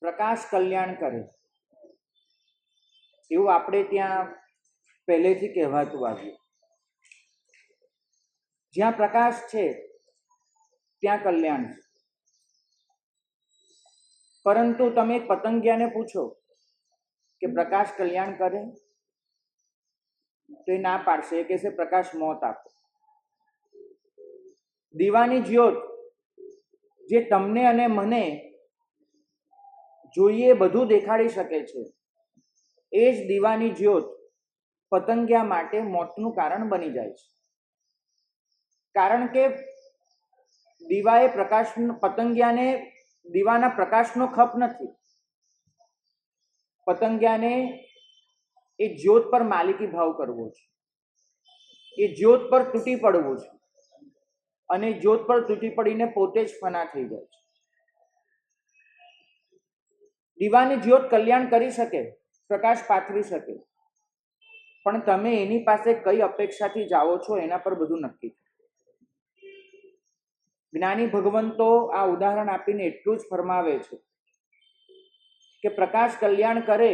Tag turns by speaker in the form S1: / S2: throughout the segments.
S1: પ્રકાશ કલ્યાણ કરે એવું આપણે ત્યાં પહેલેથી કહેવાતું આવ્યું. જ્યાં પ્રકાશ છે ત્યાં કલ્યાણ છે. પરંતુ તમે એક પતંગિયાને પૂછો કે પ્રકાશ કલ્યાણ કરે તો એ ના પાડશે. એ કહેશે પ્રકાશ મોત આપે. દીવાની જ્યોત જે તમને અને મને જોઈએ બધું દેખાડી શકે છે, એ જ દીવાની જ્યોત પતંગિયા માટે મોતનું કારણ બની જાય છે. કારણ કે દીવાએ પ્રકાશ, પતંગિયાને દીવાના પ્રકાશનો ખપ નથી. પતંગિયાને એ જ્યોત પર માલિકી ભાવ કરવો છે, એ જ્યોત પર તૂટી પડવું છે, અને જ્યોત પર તૂટી પડીને પોતે જ ફના થઈ જાય છે. દીવાની જ્યોત કલ્યાણ કરી શકે, પ્રકાશ પાથરી શકે, પણ તમે એની પાસે કઈ અપેક્ષાથી જાઓ છો એના પર બધું નક્કી છે. જ્ઞાની ભગવંતો આ ઉદાહરણ આપીને એટલું જ ફરમાવે છે કે પ્રકાશ કલ્યાણ કરે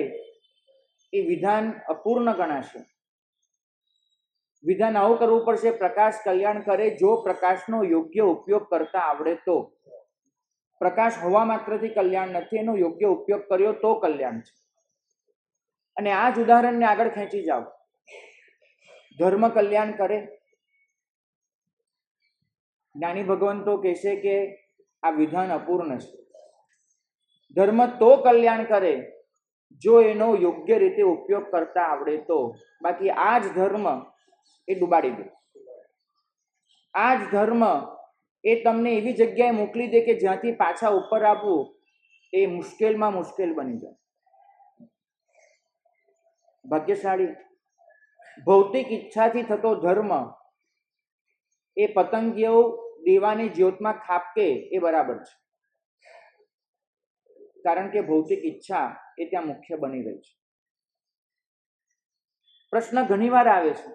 S1: એ વિધાન અપૂર્ણ ગણાશે. વિધાન આવું કરવું પડશે, પ્રકાશ કલ્યાણ કરે જો પ્રકાશનો યોગ્ય ઉપયોગ કરતા આવડે તો. પ્રકાશ હોવા માત્રથી કલ્યાણ નથી, એનો યોગ્ય ઉપયોગ કર્યો તો કલ્યાણ છે. અને આ જ ઉદાહરણને આગળ ખેંચી જાઓ. ધર્મ કલ્યાણ કરે. જ્ઞાની ભગવંતો કહેશે કે આ વિધાન અપૂર્ણ છે. ધર્મ તો કલ્યાણ કરે જો એનો યોગ્ય રીતે ઉપયોગ કરતા આવડે તો. બાકી આ જ ધર્મ એ ડુબાડી દે. આ જ ધર્મ એ તમને એવી જગ્યાએ મોકલી દે કે જ્યાંથી પાછા ઉપર આવવું એ મુશ્કેલમાં મુશ્કેલ બની જાય. ભાગ્યશાળી ભૌતિક ઈચ્છાથી થતો ધર્મ એ પતંગિયો દીવાની જ્યોતમાં ખાપકે એ બરાબર છે. કારણ કે ભૌતિક ઈચ્છા એ ત્યાં મુખ્ય બની રહી છે. પ્રશ્ન ઘણીવાર આવે છે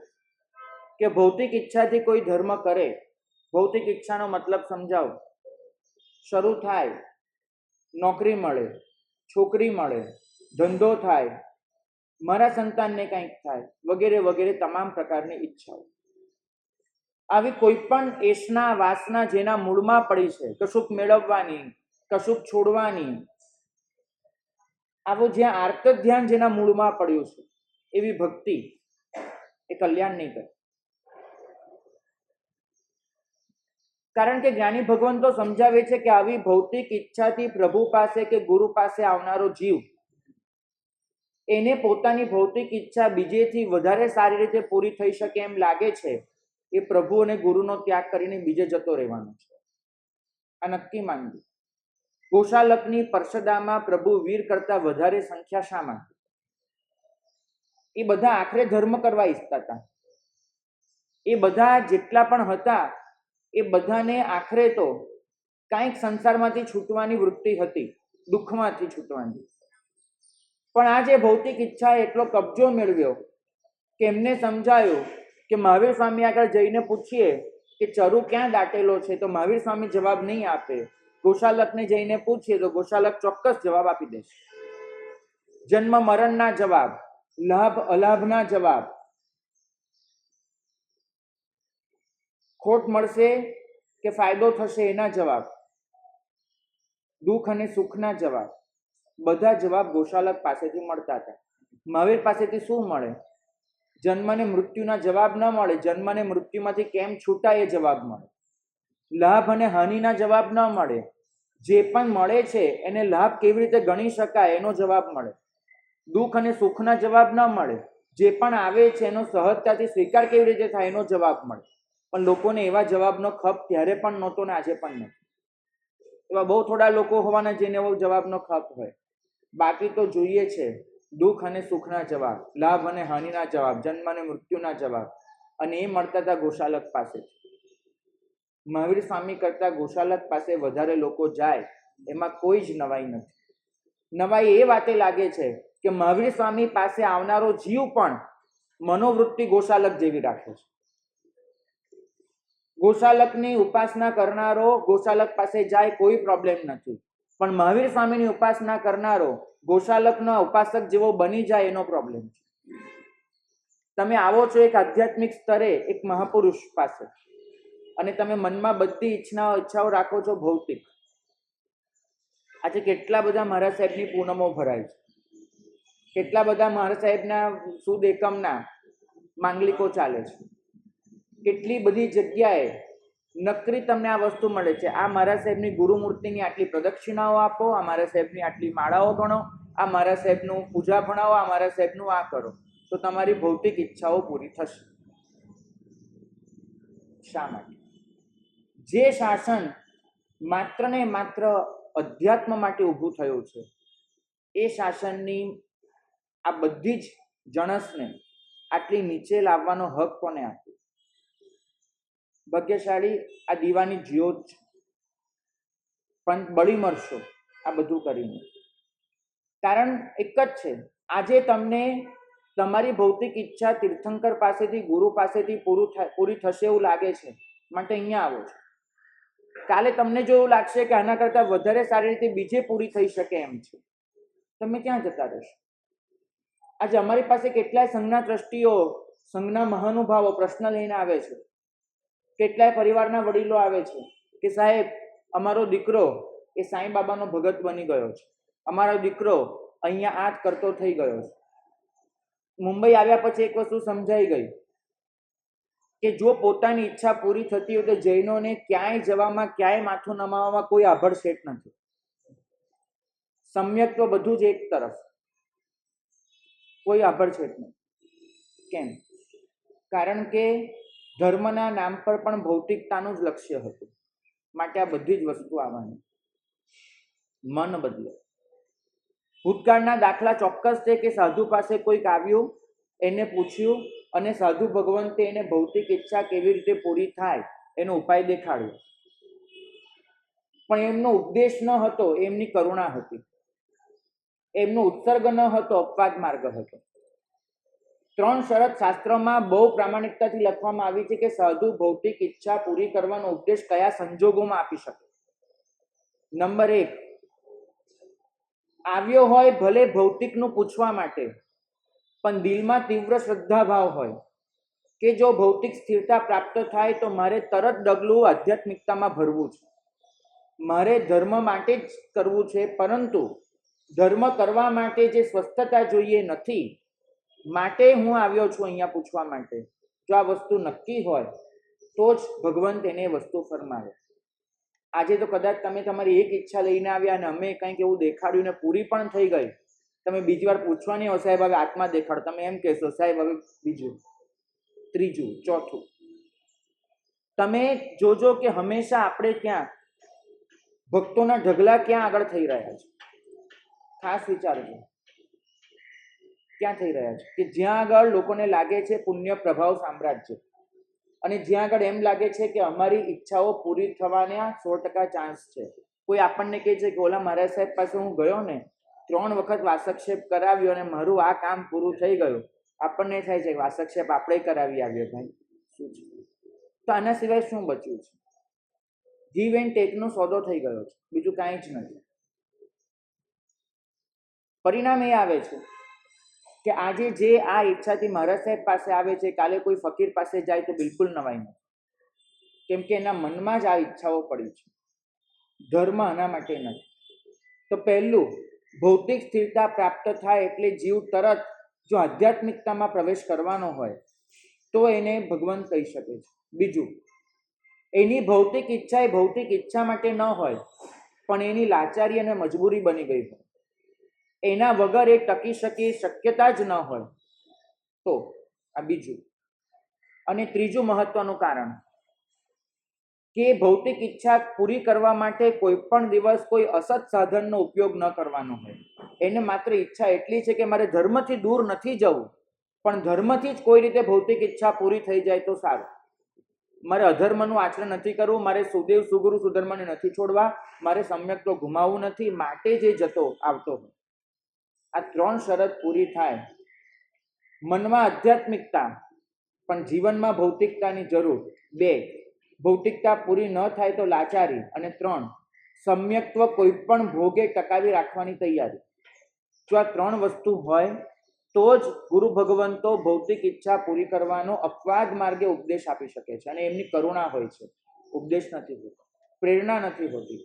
S1: કે ભૌતિક ઈચ્છાથી કોઈ ધર્મ કરે. ભૌતિક ઈચ્છાનો મતલબ સમજાવો. શરૂ થાય, નોકરી મળે, છોકરી મળે, ધંધો થાય, મારા સંતાનને કંઈક થાય, વગેરે વગેરે તમામ પ્રકારની ઈચ્છાઓ. આવી કોઈ પણ એશના વાસના જેના મૂળમાં પડી છે, કશુંક મેળવવાની, કશુંક છોડવાની, આવું જ્યાં આર્ત ધ્યાન જેના મૂળમાં પડ્યું છે, એવી ભક્તિ એ કલ્યાણ નહીં કરે. કારણ કે જ્ઞાની ભગવંતો સમજાવે છે કે આવી ભૌતિક ઈચ્છાથી પ્રભુ પાસે કે ગુરુ પાસે આવનારો જીવ એને પોતાની ભૌતિક ઈચ્છા બીજેથી વધારે સારી રીતે પૂરી થઈ શકે એમ લાગે છે, એ પ્રભુ અને ગુરુનો ત્યાગ કરીને બીજે જતો રહેવાનો છે. આ નક્કી માનવું. ગોશાલકની પરસદામાં પ્રભુ વીર કરતા વધારે સંખ્યા શા માટે? એ બધા આખરે ધર્મ કરવા ઈચ્છતા હતા. એ બધા જેટલા પણ હતા એ બધાને આખરે તો કાંઈક સંસારમાંથી છૂટવાની વૃત્તિ હતી, દુઃખમાંથી છૂટવાની. પણ આ જે ભૌતિક ઈચ્છાએ એટલો કબજો મેળવ્યો કે એમને સમજાયું કે મહાવીર સ્વામી આગળ જઈને પૂછીએ કે ચરુ ક્યાં દાટેલો છે તો મહાવીર સ્વામી જવાબ નહીં આપે. ગોશાલકને જઈને પૂછીએ તો ગોશાલક ચોક્કસ જવાબ આપી દેશે. જન્મ મરણના જવાબ, લાભ અલાભના જવાબ, ખોટ મળશે કે ફાયદો થશે એના જવાબ, દુઃખ અને સુખના જવાબ, બધા જવાબ ગોશાલક પાસેથી મળતા હતા. મહાવીર પાસેથી શું મળે? જન્મ અને મૃત્યુના જવાબ ન મળે. જન્મ અને મૃત્યુમાંથી કેમ છૂટા એ જવાબ મળે. લાભ અને હાનિના જવાબ ન મળે. જે પણ મળે છે એને લાભ કેવી રીતે ગણી શકાય એનો જવાબ મળે. દુઃખ અને સુખના જવાબ ન મળે. જે પણ આવે છે એનો સહજતાથી સ્વીકાર કેવી રીતે થાય એનો જવાબ મળે. પણ લોકોને એવા જવાબનો ખપ ત્યારે પણ નહોતો ને આજે પણ નથી. એવા બહુ થોડા લોકો હોવાના જેને એવો જવાબનો ખપ હોય. બાકી તો જોઈએ છે દુઃખ અને સુખના જવાબ, લાભ અને હાનિના જવાબ, જન્મ અને મૃત્યુના જવાબ, અને એ મળતા હતા ગોશાલક પાસે. મહાવીર સ્વામી કરતા ગોશાલક પાસે વધારે લોકો જાય એમાં કોઈ જ નવાઈ નથી. નવાઈ એ વાતે લાગે છે કે મહાવીર સ્વામી પાસે આવનારો જીવ પણ મનોવૃત્તિ ગોશાલક જેવી રાખે છે. ગોશાલકની ઉપાસના કરનારો ગોશાલક પાસે જાય કોઈ પ્રોબ્લેમ નથી. પણ મહાવીર સ્વામીની ઉપાસના કરનારો ગોશાલકનો ઉપાસક જેવો બની જાય એનો પ્રોબ્લેમ છે. તમે આવો છો એક આધ્યાત્મિક સ્તરે એક મહાપુરુષ પાસે અને તમે મનમાં બધી ઈચ્છાઓ રાખો છો ભૌતિક. આજે કેટલા બધા મહારાજ સાહેબની પૂનમો ભરાય છે, કેટલા બધા મહારાજ સાહેબના સુદ એકમના માંગલિકો ચાલે છે, કેટલી બધી જગ્યાએ નકરી તમને આ વસ્તુ મળે છે. આ મહારાજ સાહેબની ગુરુમૂર્તિની આટલી પ્રદક્ષિણાઓ આપો, આ મહારાજ સાહેબની આટલી માળાઓ ભણો, આ મહારાજ સાહેબનું પૂજા ભણાવો, આ મહારાજ સાહેબનું આ કરો, તો તમારી ભૌતિક ઈચ્છાઓ પૂરી થશે. શા માટે? જે શાસન માત્ર ને માત્ર અધ્યાત્મ માટે ઊભું થયું છે, એ શાસનની આ બધી જ જણસને આટલી નીચે લાવવાનો હક કોને આપ્યો? ભાગ્યશાળી આ દીવાની જ્યોત છે, પણ બળી મરશો આ બધું કરીને. કારણ એક જ છે, આજે તમને તમારી ભૌતિક ઈચ્છા તીર્થંકર પાસેથી, ગુરુ પાસેથી પૂરી થશે એવું લાગે છે, માટે અહીંયા આવો છો. કાલે તમને જો એવું લાગશે કે આના કરતાં વધારે સારી રીતે બીજે પૂરી થઈ શકે એમ છે, તમે ક્યાં જતા રહેશો? આજે અમારી પાસે કેટલાય સંઘના ટ્રસ્ટીઓ, સંઘના મહાનુભાવો પ્રશ્ન લઈને આવે છે, કેટલાય પરિવારના વડીલો આવે છે કે સાહેબ અમારો દીકરો એ સાંઈ બાબાનો ભગત બની ગયો છે, અમારો દીકરો અહીંયા આ જ કરતો થઈ ગયો છે. મુંબઈ આવ્યા પછી એક વસ્તુ સમજાઈ ગઈ કે જો પોતાની ઈચ્છા પૂરી થતી હોય તો જૈનોને ક્યાંય જવામાં, ક્યાંય માથું નમાવવામાં કોઈ આભડછેટ નથી. સમ્યક તો બધું જ એક તરફ, કોઈ આભડછેટ નહીં. કેમ? કારણ કે ધર્મના નામ પર પણ ભૌતિકતાનું જ લક્ષ્ય હતું, માટે આ બધી જ વસ્તુ આવવાની. મન બદલે. ભૂતકાળના દાખલા ચોક્કસ છે કે સાધુ પાસે કોઈક આવ્યું, એને પૂછ્યું અને સાધુ ભગવંતે એને ભૌતિક ઈચ્છા કેવી રીતે પૂરી થાય એનો ઉપાય દેખાડ્યો. પણ એમનો ઉપદેશ ન હતો, એમની કરુણા હતી. એમનો ઉત્સર્ગ ન હતો, અપવાદ માર્ગ હતો. 3 શરત શાસ્ત્રમાં બહુ પ્રામાણિકતાથી લખવામાં આવી છે કે સાધુ ભૌતિક ઈચ્છા પૂરી કરવાનો ઉપદેશ કયા સંજોગોમાં આપી શકે. નંબર 1, આવ્યો હોય ભલે ભૌતિકનું પૂછવા માટે, પણ દિલમાં તીવ્ર શ્રદ્ધાભાવ હોય કે જો ભૌતિક સ્થિરતા પ્રાપ્ત થાય તો મારે તરત ડગલું આધ્યાત્મિકતામાં ભરવું છે, મારે ધર્મ માટે જ કરવું છે, પરંતુ ધર્મ કરવા માટે જે સ્વસ્થતા જોઈએ નથી, માટે હું આવ્યો છું અહીંયા પૂછવા માટે. જો આ વસ્તુ નક્કી હોય તો જ ભગવંત એને વસ્તુ ફરમાવે. આજે તો કદાચ તમે તમારી એક ઈચ્છા લઈને આવ્યા અને અમે કંઈક એવું દેખાડ્યું ને પૂરી પણ થઈ ગઈ, તમે બીજી વાર પૂછવા નહીં, સાહેબ હવે આત્મા દેખાડ, તમે એમ કહેશો સાહેબ હવે બીજું, ત્રીજું, ચોથું. તમે જોજો કે હંમેશા આપણે ક્યાં ભક્તોના ઢગલા ક્યાં આગળ થઈ રહ્યા છે. ખાસ વિચારજો ક્યાં થઈ રહ્યા છે કે જ્યાં આગળ લોકોને લાગે છે પુણ્ય પ્રભાવ સામ્રાજ્ય, અને જ્યાં આગળ એમ લાગે છે કે અમારી ઈચ્છાઓ પૂરી થવાના 100% ચાન્સ છે. કોઈ આપણને કહે છે કે ઓલા મહારાજ સાહેબ પાસે હું ગયો ને 3 વખત વાસક્ષેપ કરાવ્યો અને મારું આ કામ પૂરું થઈ ગયું, આપણને થાય છે કે વાસક્ષેપ આપણે કરાવી આવ્યો ભાઈ, શું છે? તો આના સિવાય શું બચ્યું છે? ગીવ એન્ડ ટેકનો સોદો થઈ ગયો છે, બીજું કાંઈ જ નથી. પરિણામ એ આવે છે કે આજે જે આ ઈચ્છાથી મહારાજ સાહેબ પાસે આવે છે, કાલે કોઈ ફકીર પાસે જાય તો બિલકુલ નવાઈ નથી, કેમ કે એના મનમાં જ આ ઈચ્છાઓ પડી છે. ધર્મ આના માટે નથી. તો પહેલું, ભૌતિક સ્થિરતા પ્રાપ્ત થાય એટલે જીવ તરત જો આધ્યાત્મિકતામાં પ્રવેશ કરવાનો હોય તો એને ભગવાન કહી શકે છે. બીજું, એની ભૌતિક ઈચ્છા એ ભૌતિક ઈચ્છા માટે ન હોય, પણ એની લાચારી અને મજબૂરી બની ગઈ હોય, એના વગર એ ટકી શકે શક્યતા જ ન હોય તો આ બીજું. અને ત્રીજું મહત્વનું કારણ કે ભૌતિક ઈચ્છા પૂરી કરવા માટે કોઈ પણ દિવસ કોઈ અસત સાધનનો ઉપયોગ ન કરવાનો હોય. એને માત્ર ઈચ્છા એટલી છે કે મારે ધર્મથી દૂર નથી જવું, પણ ધર્મથી જ કોઈ રીતે ભૌતિક ઈચ્છા પૂરી થઈ જાય તો સારું. મારે અધર્મનું આચરણ નથી કરવું, મારે સુદેવ સુગુરુ સુધર્મને નથી છોડવા, મારે સમ્યક તો ગુમાવવું નથી, માટે જે જતો આવતો હોય. આ 3 શરત પૂરી થાય, મનમાં આધ્યાત્મિકતા પણ જીવનમાં ભૌતિકતાની જરૂર. 2, ભૌતિકતા પૂરી ન થાય તો લાચારી, અને 3, સમ્યક્ત્વ કોઈ પણ ભોગે ટકાવી રાખવાની તૈયારી. જો આ ત્રણ વસ્તુ હોય તો જ ગુરુ ભગવંતો ભૌતિક ઈચ્છા પૂરી કરવાનો અપવાદ માર્ગે ઉપદેશ આપી શકે છે. અને એમની કરુણા હોય છે, ઉપદેશ નથી હોતો, પ્રેરણા નથી હોતી.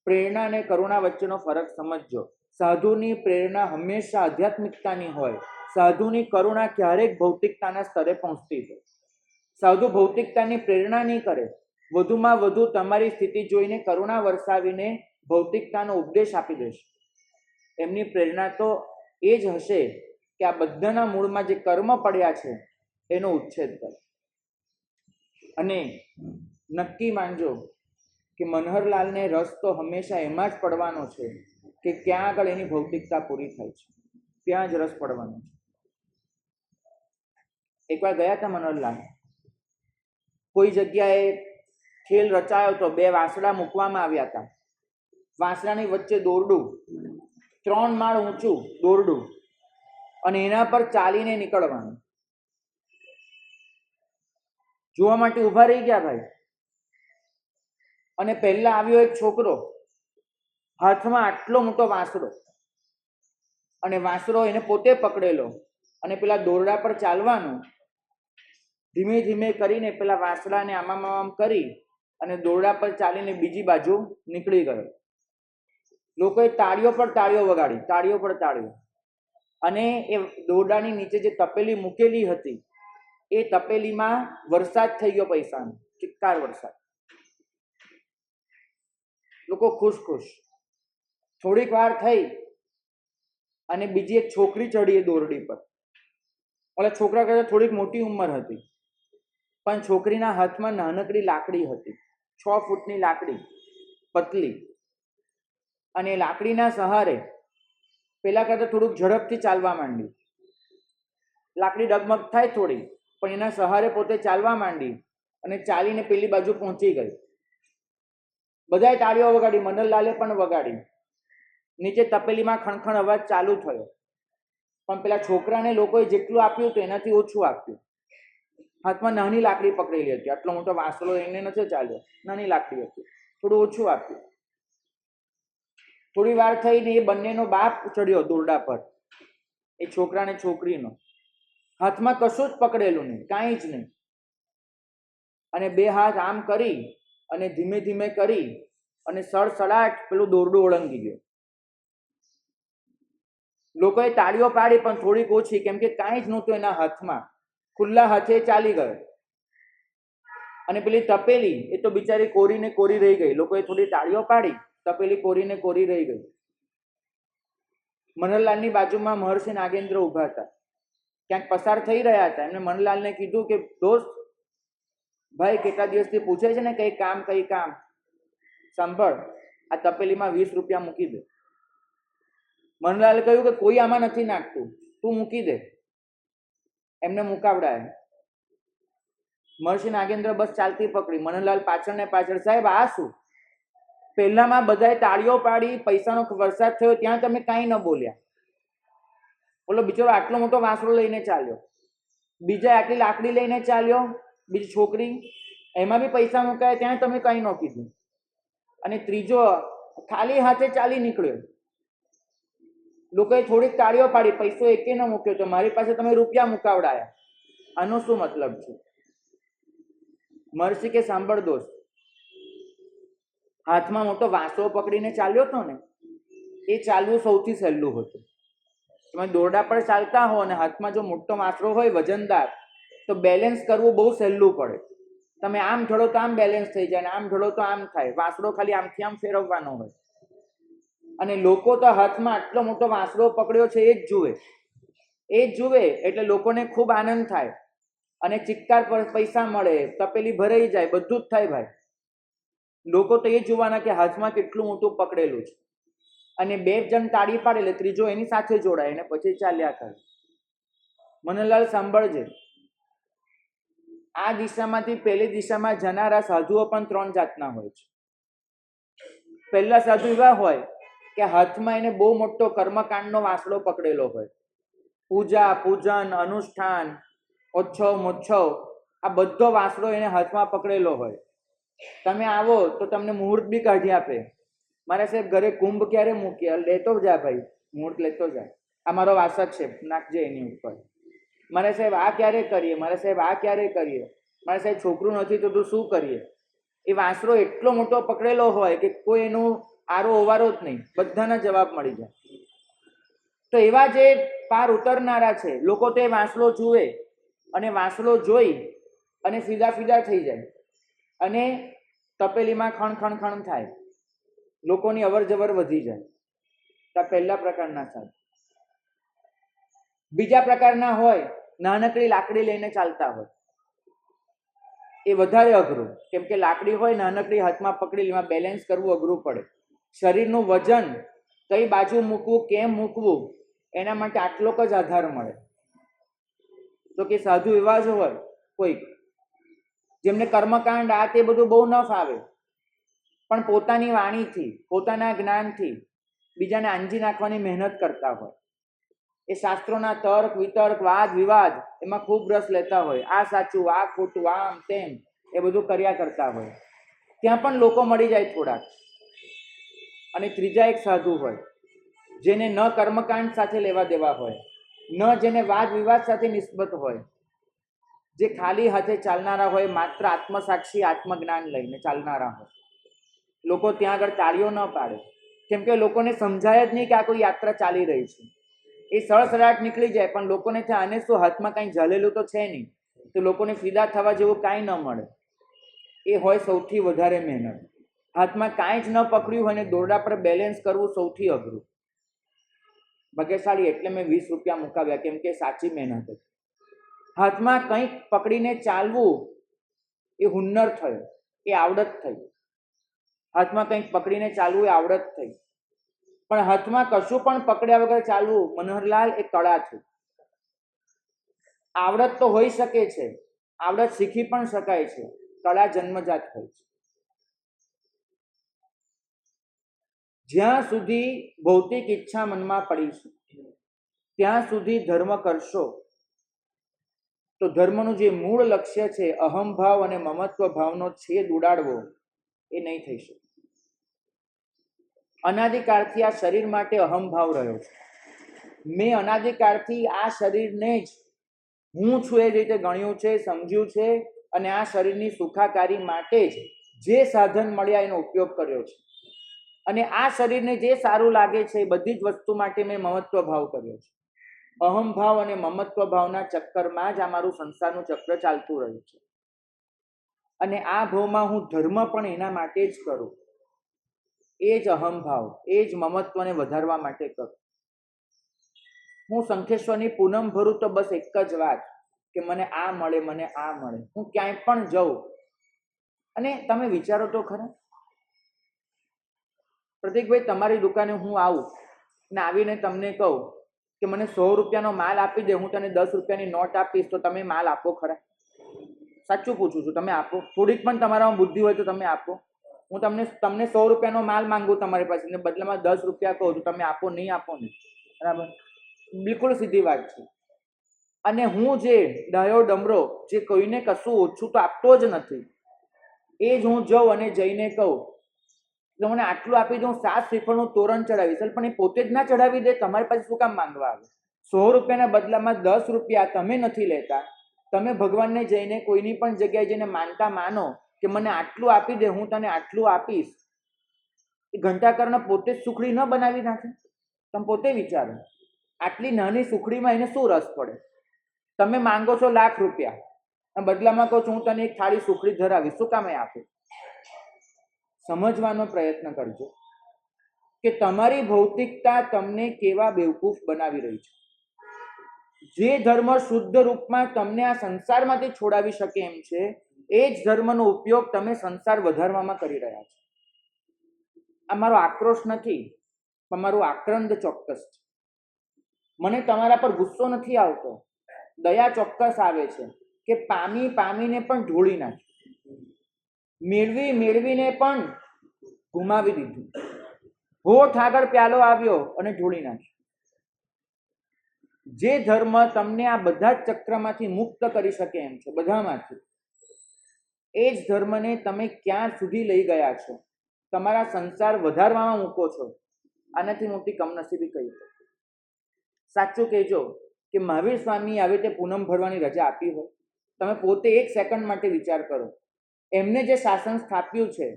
S1: પ્રેરણા અને કરુણા વચ્ચેનો ફરક સમજજો. સાધુની પ્રેરણા હંમેશા આધ્યાત્મિકતાની હોય, સાધુની કરુણા ક્યારેક ભૌતિકતાના સ્તરે પહોંચતી હોય. સાધુ ભૌતિકતાની પ્રેરણા નહીં કરે, વધુમાં વધુ તમારી સ્થિતિ જોઈને કરુણા વરસાવીને ભૌતિકતાનો ઉપદેશ આપી દેશે. એમની પ્રેરણા તો એ જ હશે કે આ બધાના મૂળમાં જે કર્મ પડ્યા છે એનો ઉચ્છેદ કરે. અને નક્કી માનજો કે મનહરલાલને રસ તો હંમેશા એમાં જ પડવાનો છે કે ક્યાં આગળ એની ભૌતિકતા પૂરી થાય છે, ત્યાં જ રસ પડવાનો છે. એકવાર ગયા હતા મનહરલાલ, કોઈ જગ્યાએ ખેલ રચાયો તો, બે વાંસળા મૂકવામાં આવ્યા હતા. વાંસળાની વચ્ચે દોરડું, 3 માળ ઊંચું દોરડું, અને એના પર ચાલીને નીકળવાનું. જોવા માટે ઊભા રહી ગયા ભાઈ. અને પહેલા આવ્યો એક છોકરો, હાથમાં આટલો મોટો વાંસળો, અને વાંસળો એને પોતે પકડેલો, અને પેલા દોરડા પર ચાલવાનું. ધીમે ધીમે કરીને પેલા વાંસળાને આમ કરી અને દોરડા પર ચાલીને બીજી બાજુ નીકળી ગયો. લોકોએ તાળીઓ પર તાળીઓ વગાડી, તાળીઓ પર તાળીઓ. અને એ દોરડાની નીચે જે તપેલી મૂકેલી હતી એ તપેલીમાં વરસાદ થઈ ગયો, પૈસાનો ચિક્કાર વરસાદ. લોકો ખુશ ખુશ. થોડીક વાર થઈ અને બીજી એક છોકરી ચડી એ દોરડી પર. એટલે છોકરા કરતા થોડીક મોટી ઉંમર હતી, પણ છોકરીના હાથમાં નાનકડી લાકડી હતી, 6 ફૂટની લાકડી, પતલી. અને લાકડીના સહારે પેલા કરતા થોડુંક ઝડપથી ચાલવા માંડી. લાકડી ડગમગ થાય થોડી, પણ એના સહારે પોતે ચાલવા માંડી અને ચાલીને પેલી બાજુ પહોંચી ગઈ. બધાએ તાળીઓ વગાડી, મનહરલાલે પણ વગાડી. નીચે તપેલીમાં ખણખણ અવાજ ચાલુ થયો, પણ પેલા છોકરાને લોકોએ જેટલું આપ્યું હતું એનાથી ઓછું આપ્યું. હાથમાં નાની લાકડી પકડેલી હતી, આટલો મોટો વાંસળો એને નથી ચાલ્યો, નાની લાકડી હતી, થોડું ઓછું આપ્યું. થોડી વાર થઈને એ બંનેનો બાપ ચડ્યો દોરડા પર, એ છોકરાને છોકરીનો. હાથમાં કશું જ પકડેલું નહીં, કાંઈ જ નહીં. અને બે હાથ આમ કરી અને ધીમે ધીમે કરી અને સડસડાટ પેલું દોરડું ઓળંગી ગયો. લોકોએ તાળીઓ પાડી, પણ થોડીક ઓછી, કેમ કે કાંઈ જ નહોતું એના હાથમાં. ખુલ્લા હાથે ચાલી ગયો. અને પેલી તપેલી એ તો બિચારી કોરીને કોરી રહી ગઈ. લોકોએ થોડી તાળીઓ પાડી, તપેલી કોરીને કોરી રહી ગઈ. મનહરલાલની બાજુમાં મહર્ષિ નાગેન્દ્ર ઊભા હતા, ક્યાંક પસાર થઈ રહ્યા હતા. એમને મનહરલાલને કીધું કે દોસ્ત ભાઈ કેટલા દિવસથી પૂછે છે ને કઈ કામ, સાંભળ, આ તપેલીમાં 20 રૂપિયા મૂકી દે. મનહરલાલે કહ્યું કે કોઈ આમાં નથી નાખતું, તું મૂકી દે. એમને મુકાવડાય. મહર્ષિ નાગેન્દ્ર બસ ચાલતી પકડી. મનહરલાલ પાછળ ને પાછળ. સાહેબ આ શું? પહેલામાં બધાએ તાળીઓ પાડી, પૈસાનો વરસાદ થયો, ત્યાં તમે કાંઈ ન બોલ્યા. બોલો બિચારો આટલો મોટો વાંસળો લઈને ચાલ્યો, બીજા આટલી લાકડી લઈને ચાલ્યો, બીજી છોકરી એમાં બી પૈસા મુકાયા, ત્યાં તમે કંઈ ન કીધું. અને ત્રીજો ખાલી હાથે ચાલી નીકળ્યો. લોકોએ થોડીક તાળીઓ પાડી, પૈસો એકે ન મૂક્યો, તો મારી પાસે તમે રૂપિયા મુકાવડાયા. આનો શું મતલબ છે? મહર્ષિ કે સાંભળ દોસ્ત, હાથમાં મોટો વાંસળો પકડીને ચાલ્યો હતો ને, એ ચાલવું સૌથી સહેલું હતું. તમે દોરડા પર ચાલતા હો અને હાથમાં જો મોટો વાંસળો હોય વજનદાર, તો બેલેન્સ કરવું બહુ સહેલું પડે. તમે આમ ઢળો તો આમ બેલેન્સ થઈ જાય, આમ ઢળો તો આમ થાય. વાંસળો ખાલી આમથી આમ ફેરવવાનો હોય. અને લોકો તો હાથમાં આટલો મોટો વાંસળો પકડ્યો છે એ જ જુએ એટલે લોકોને ખૂબ આનંદ થાય, અને ચિક્કાર પર પૈસા મળે, તપેલી ભરાઈ જાય, બધું જ થાય ભાઈ. લોકો તો એ જોવાના કે હાથમાં કેટલું મોટું પકડેલું છે. અને 2 જણ તાળી પાડે એટલે ત્રીજો એની સાથે જોડાય અને પછી ચાલ્યા કરે. મનહરલાલ સાંભળજે, આ દિશામાંથી પેલી દિશામાં જનારા સાધુઓ પણ 3 જાતના હોય છે. પહેલા સાધુ એવા હોય કે હાથમાં એને બહુ મોટો કર્મકાંડનો વાંસળો પકડેલો હોય. પૂજા, પૂજન, અનુષ્ઠાન, ઓછવ મોછવ, આ બધો વાંસળો એને હાથમાં પકડેલો હોય. તમે આવો તો તમને મુહૂર્ત બી કાઢી આપે, મારા સાહેબ ઘરે કુંભ ક્યારે મૂકીએ? લેતો જા ભાઈ, મૂર્ત લેતો જા, આ મારો વાસક છે, નાખજે એની ઉપર. મારા સાહેબ આ ક્યારે કરીએ? મારા સાહેબ આ ક્યારે કરીએ? મારા સાહેબ છોકરું નથી તો તું શું કરીએ? એ વાંસળો એટલો મોટો પકડેલો હોય કે કોઈ એનું આરો ઓવારો જ નહીં, બધાના જવાબ મળી જાય. તો એવા જે પાર ઉતરનારા છે, લોકો તો એ વાંસળો જુએ અને વાંસળો જોઈ અને ફીદા ફીદા થઈ જાય અને તપેલીમાં ખણ ખણ ખણ થાય, લોકોની અવર જવર વધી જાય. તો આ પહેલા પ્રકારના સાધુ. બીજા પ્રકારના હોય, નાનકડી લાકડી લઈને ચાલતા હોય, એ વધારે અઘરું, કેમ કે લાકડી હોય નાનકડી હાથમાં પકડી એમાં બેલેન્સ કરવું અઘરું પડે. શરીરનું વજન કઈ બાજુ મૂકવું, કેમ મૂકવું, એના માટે આટલોક જ આધાર મળે. તો કે સાધુ એવા જ હોય કોઈક જેમને કર્મકાંડ આ તે બધું બહુ ન ફાવે, પણ પોતાની વાણીથી, પોતાના જ્ઞાનથી બીજાને આંજી નાખવાની મહેનત કરતા હોય. એ શાસ્ત્રોના તર્ક વિતર્ક વાદ વિવાદ એમાં ખૂબ રસ લેતા હોય. આ સાચું, આ ખોટું, આમ તેમ એ બધું કર્યા કરતા હોય. ત્યાં પણ લોકો મળી જાય થોડાક. અને ત્રીજા એક સાધુ હોય જેને ન કર્મકાંડ સાથે લેવા દેવા હોય, ન જેને વાદ વિવાદ સાથે નિસ્બત હોય, જે ખાલી હાથે ચાલનારા હોય, માત્ર આત્મસાક્ષી આત્મજ્ઞાન લઈને ચાલનારા હોય. લોકો ત્યાં આગળ તાળીઓ ન પાડે, કેમ કે લોકોને સમજાય જ નહીં કે આ કોઈ યાત્રા ચાલી રહી છે. એ સળસળાટ નીકળી જાય, પણ લોકોને ત્યાં આને શું, હાથમાં કાંઈ ઝાલેલું તો છે નહીં, તો લોકોને ફિદા થવા જેવું કાંઈ ન મળે. એ હોય સૌથી વધારે મહેનત. હાથમાં કાંઈ જ ન પકડ્યું હોય ને દોરડા પર બેલેન્સ કરવું સૌથી અઘરું. ભાગ્યશાળી એટલે મેં 20 રૂપિયા મુકાવ્યા, કેમ કે સાચી મહેનત હતી. હાથમાં કંઈક પકડીને ચાલવું એ હુન્નર થયો, એ આવડત થઈ. હાથમાં કંઈક પકડીને ચાલવું એ આવડત થઈ, પણ હાથમાં કશું પણ પકડ્યા વગર ચાલવું, મનોહરલાલ, એ કળા છે. આવડત તો હોઈ શકે છે, આવડત શીખી પણ શકાય છે, કળા જન્મજાત હોય છે. જ્યાં સુધી ભૌતિક ઈચ્છા મનમાં પડી છે ત્યાં સુધી ધર્મ કરશો તો ધર્મનું જે મૂળ લક્ષ્ય છે, અહમભાવ અને મમત્વ ભાવનો છેદ ઉડાડવો, એ નહીં થઈ શકે. અનાદિકાળથી આ શરીર માટે અહમભાવ રહ્યો છે. મેં અનાદિકાળથી આ શરીરને જ હું છું એ રીતે ગણ્યું છે, સમજ્યું છે, અને આ શરીરની સુખાકારી માટે જ જે સાધન મળ્યા એનો ઉપયોગ કર્યો છે. અને આ શરીરને જે સારું લાગે છે એ બધી જ વસ્તુ માટે મેં મમત્વ ભાવ કર્યો છે. અહમભાવ અને મમત્વ ભાવના ચક્કરમાં જ આ મારું સંસારનું ચક્ર ચાલતું રહ્યું છે. અને આ ભાવમાં હું ધર્મ પણ એના માટે જ કરું. એ જ અહમભાવ, એ જ મમત્વને વધારવા માટે કરું. હું શંખેશ્વરની પૂનમ ભરું તો બસ એક જ વાત કે મને આ મળે, મને આ મળે. હું ક્યાંય પણ જાઉં, અને તમે વિચારો તો ખરા, પ્રતિકભાઈ તમારી દુકાને હું આવું ને આવીને તમને કહું કે મને 100 રૂપિયાનો માલ આપી દે, હું તને 10 રૂપિયાની નોટ આપીશ, તો તમે માલ આપો ખરા? સાચું પૂછું છું, તમે આપો? થોડીક પણ તમારામાં બુદ્ધિ હોય તો તમે આપો. હું તમને 100 રૂપિયાનો માલ માંગુ તમારી પાસે ને બદલામાં 10 રૂપિયા કહું, તો તમે આપો? નહીં આપો ને, બરાબર? બિલકુલ સીધી વાત છે. અને હું જે ડાયો ડમરો, જે કોઈને કશું ઓછું તો આપતો જ નથી, એ જ હું જાઉં અને જઈને કહું તો મને આટલું આપી દઉં, 7 શ્રીફળનું તોરણ ચડાવીશ, પણ એ પોતે જ ના ચડાવી દે, તમારી પાસે શું કામ માંગવા આવે? 100 રૂપિયાના બદલામાં 10 રૂપિયા તમે નથી લેતા. તમે ભગવાનને જઈને કોઈની પણ જગ્યાએ જઈને માનતા માનો કે મને આટલું આપી દે, હું તને આટલું આપીશ. એ ઘંટાકર્ણ પોતે જ સુખડી ન બનાવી નાખે? તમે પોતે વિચારો, આટલી નાની સુખડીમાં એને શું રસ પડે? તમે માંગો છો લાખ રૂપિયા અને બદલામાં કહો છો હું તને એક થાળી સુખડી ધરાવીશ, શું કામ આપે? સમજવાનો પ્રયત્ન કરજો કે તમારી ભૌતિકતા તમને કેવા બેવકૂફ બનાવી રહી છે. જે ધર્મ શુદ્ધ રૂપમાં તમને આ સંસારમાંથી છોડાવી શકે એમ છે, એ જ ધર્મનો ઉપયોગ તમે સંસાર વધારવામાં કરી રહ્યા છો. આ મારો આક્રોશ નથી, પણ મારું આક્રંદ ચોક્કસ છે. મને તમારા પર ગુસ્સો નથી આવતો, દયા ચોક્કસ આવે છે કે પામીને પણ ઢોળી નાખી, મેળવીને પણ ગુમાવી દીધું. હોઠ આગળ પ્યાલો આવ્યો અને ઢોળી નાખ્યો. જે ધર્મ તમને આ બધા જ ચક્રમાંથી મુક્ત કરી શકે એમ છે, બધામાંથી, એ જ ધર્મને તમે ક્યાં સુધી લઈ ગયા છો તમારા સંસાર વધારવામાં મૂકો છો. આનાથી મોટી કમનસીબી કઈ છે? સાચું કહેજો કે મહાવીર સ્વામી આવી રીતે પૂનમ ભરવાની રજા આપી હોય, તમે પોતે એક સેકન્ડ માટે વિચાર કરો, એમને જે શાસન સ્થાપ્યું છે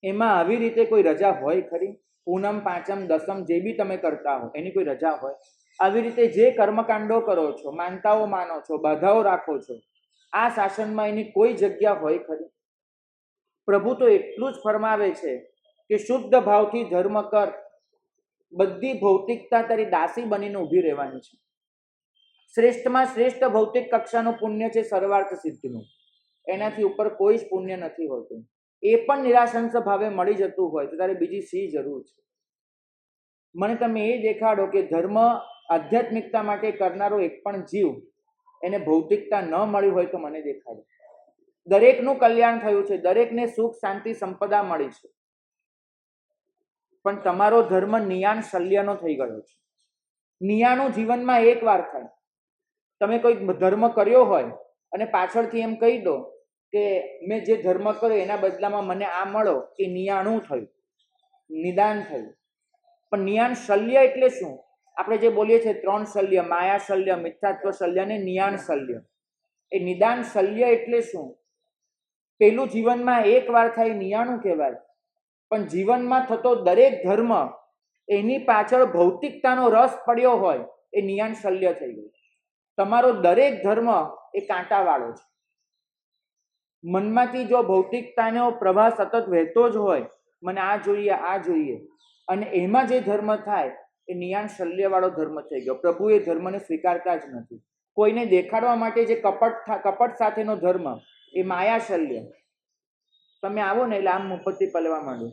S1: એમાં આવી રીતે કોઈ રજા હોય ખરી? પૂનમ, પાંચમ, દસમ જે બી તમે કરતા હો એની કોઈ રજા હોય? આવી રીતે જે કર્મકાંડો કરો છો, માનતાઓ માનો છો, બાધાઓ રાખો છો, આ શાસનમાં એની કોઈ જગ્યા હોય ખરી? પ્રભુ તો એટલું જ ફરમાવે છે કે શુદ્ધ ભાવથી ધર્મ કર, બધી ભૌતિકતા તારી દાસી બનીને ઊભી રહેવાની છે. શ્રેષ્ઠમાં શ્રેષ્ઠ ભૌતિક કક્ષાનું પુણ્ય છે સર્વાર્થ સિદ્ધિનું, એનાથી ઉપર કોઈ જ પુણ્ય નથી હોતું. એ પણ નિરાશંસ ભાવે મળી જતું હોય તો તારે બીજી શી જરૂર છે? મને તમે એ દેખાડો કે ધર્મ આધ્યાત્મિકતા માટે કરનારો એક પણ જીવ એને ભૌતિકતા ન મળી હોય તો મને દેખાડો. દરેકનું કલ્યાણ થયું છે, દરેકને સુખ, શાંતિ, સંપદા મળી છે, પણ તમારો ધર્મ નિયાણ શલ્યનો થઈ ગયો છે. નિયાણું જીવનમાં એક વાર થાય. તમે કોઈ ધર્મ કર્યો હોય અને પાછળથી એમ કહી દો કે મેં જે ધર્મ કર્યો એના બદલામાં મને આ મળો, એ નિયાણું થયું, નિદાન થયું. પણ નિયાણ શલ્ય એટલે શું? આપણે જે બોલીએ છીએ 3 શલ્ય, માયા શલ્ય, મિથ્યાત્વ શલ્ય અને નિયાણ શલ્ય. એ નિદાન શલ્ય એટલે શું? પેલું જીવનમાં એક વાર થાય નિયાણું કહેવાય, પણ જીવનમાં થતો દરેક ધર્મ એની પાછળ ભૌતિકતાનો રસ પડ્યો હોય એ નિયાણ શલ્ય થઈ ગયું. તમારો દરેક ધર્મ એ કાંટાવાળો છે. મનમાંથી જો ભૌતિકતાનો પ્રવાહ સતત વહેતો જ હોય, મને આ જોઈએ, આ જોઈએ, અને એમાં જે ધર્મ થાય એ નિયાણ શલ્યવાળો ધર્મ થઈ ગયો. પ્રભુ એ ધર્મને સ્વીકારતા જ નથી. કોઈને દેખાડવા માટે જે કપટ સાથેનો ધર્મ એ માયા શલ્ય. તમે આવો ને એટલે આમ મુપત્તિ પલવા માંડો,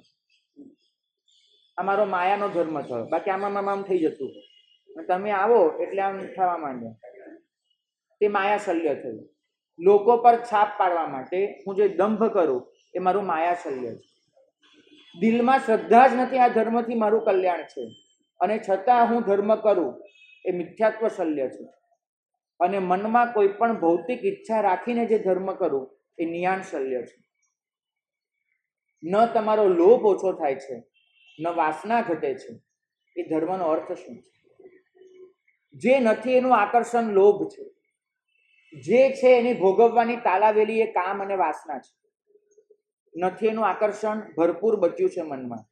S1: અમારો માયાનો ધર્મ થયો, બાકી આમાં આમ થઈ જતું. તમે આવો એટલે આમ થવા માંડે, તે માયા શલ્ય થયું. લોકો પર છાપ પાડવા માટે હું જે દંભ કરું એ મારું માયા શલ્ય છે. દિલમાં શ્રદ્ધા જ નથી આ ધર્મથી મારું કલ્યાણ છે, અને છતાં હું ધર્મ કરું એ મિથ્યાત્વ શલ્ય છે. અને મનમાં કોઈ પણ ભૌતિક ઈચ્છા રાખીને જે ધર્મ કરું એ નિયાણ શલ્ય છે. ન તમારો લોભ ઓછો થાય છે, ન વાસના ઘટે છે. એ ધર્મનો અર્થ શું છે? જે નથી એનું આકર્ષણ લોભ છે, જે છે એની ભોગવવાની તાલાવેલી એ કામ અને વાસના છે. નથી એનું આકર્ષણ ભરપૂર બચ્યું છે મનમાં,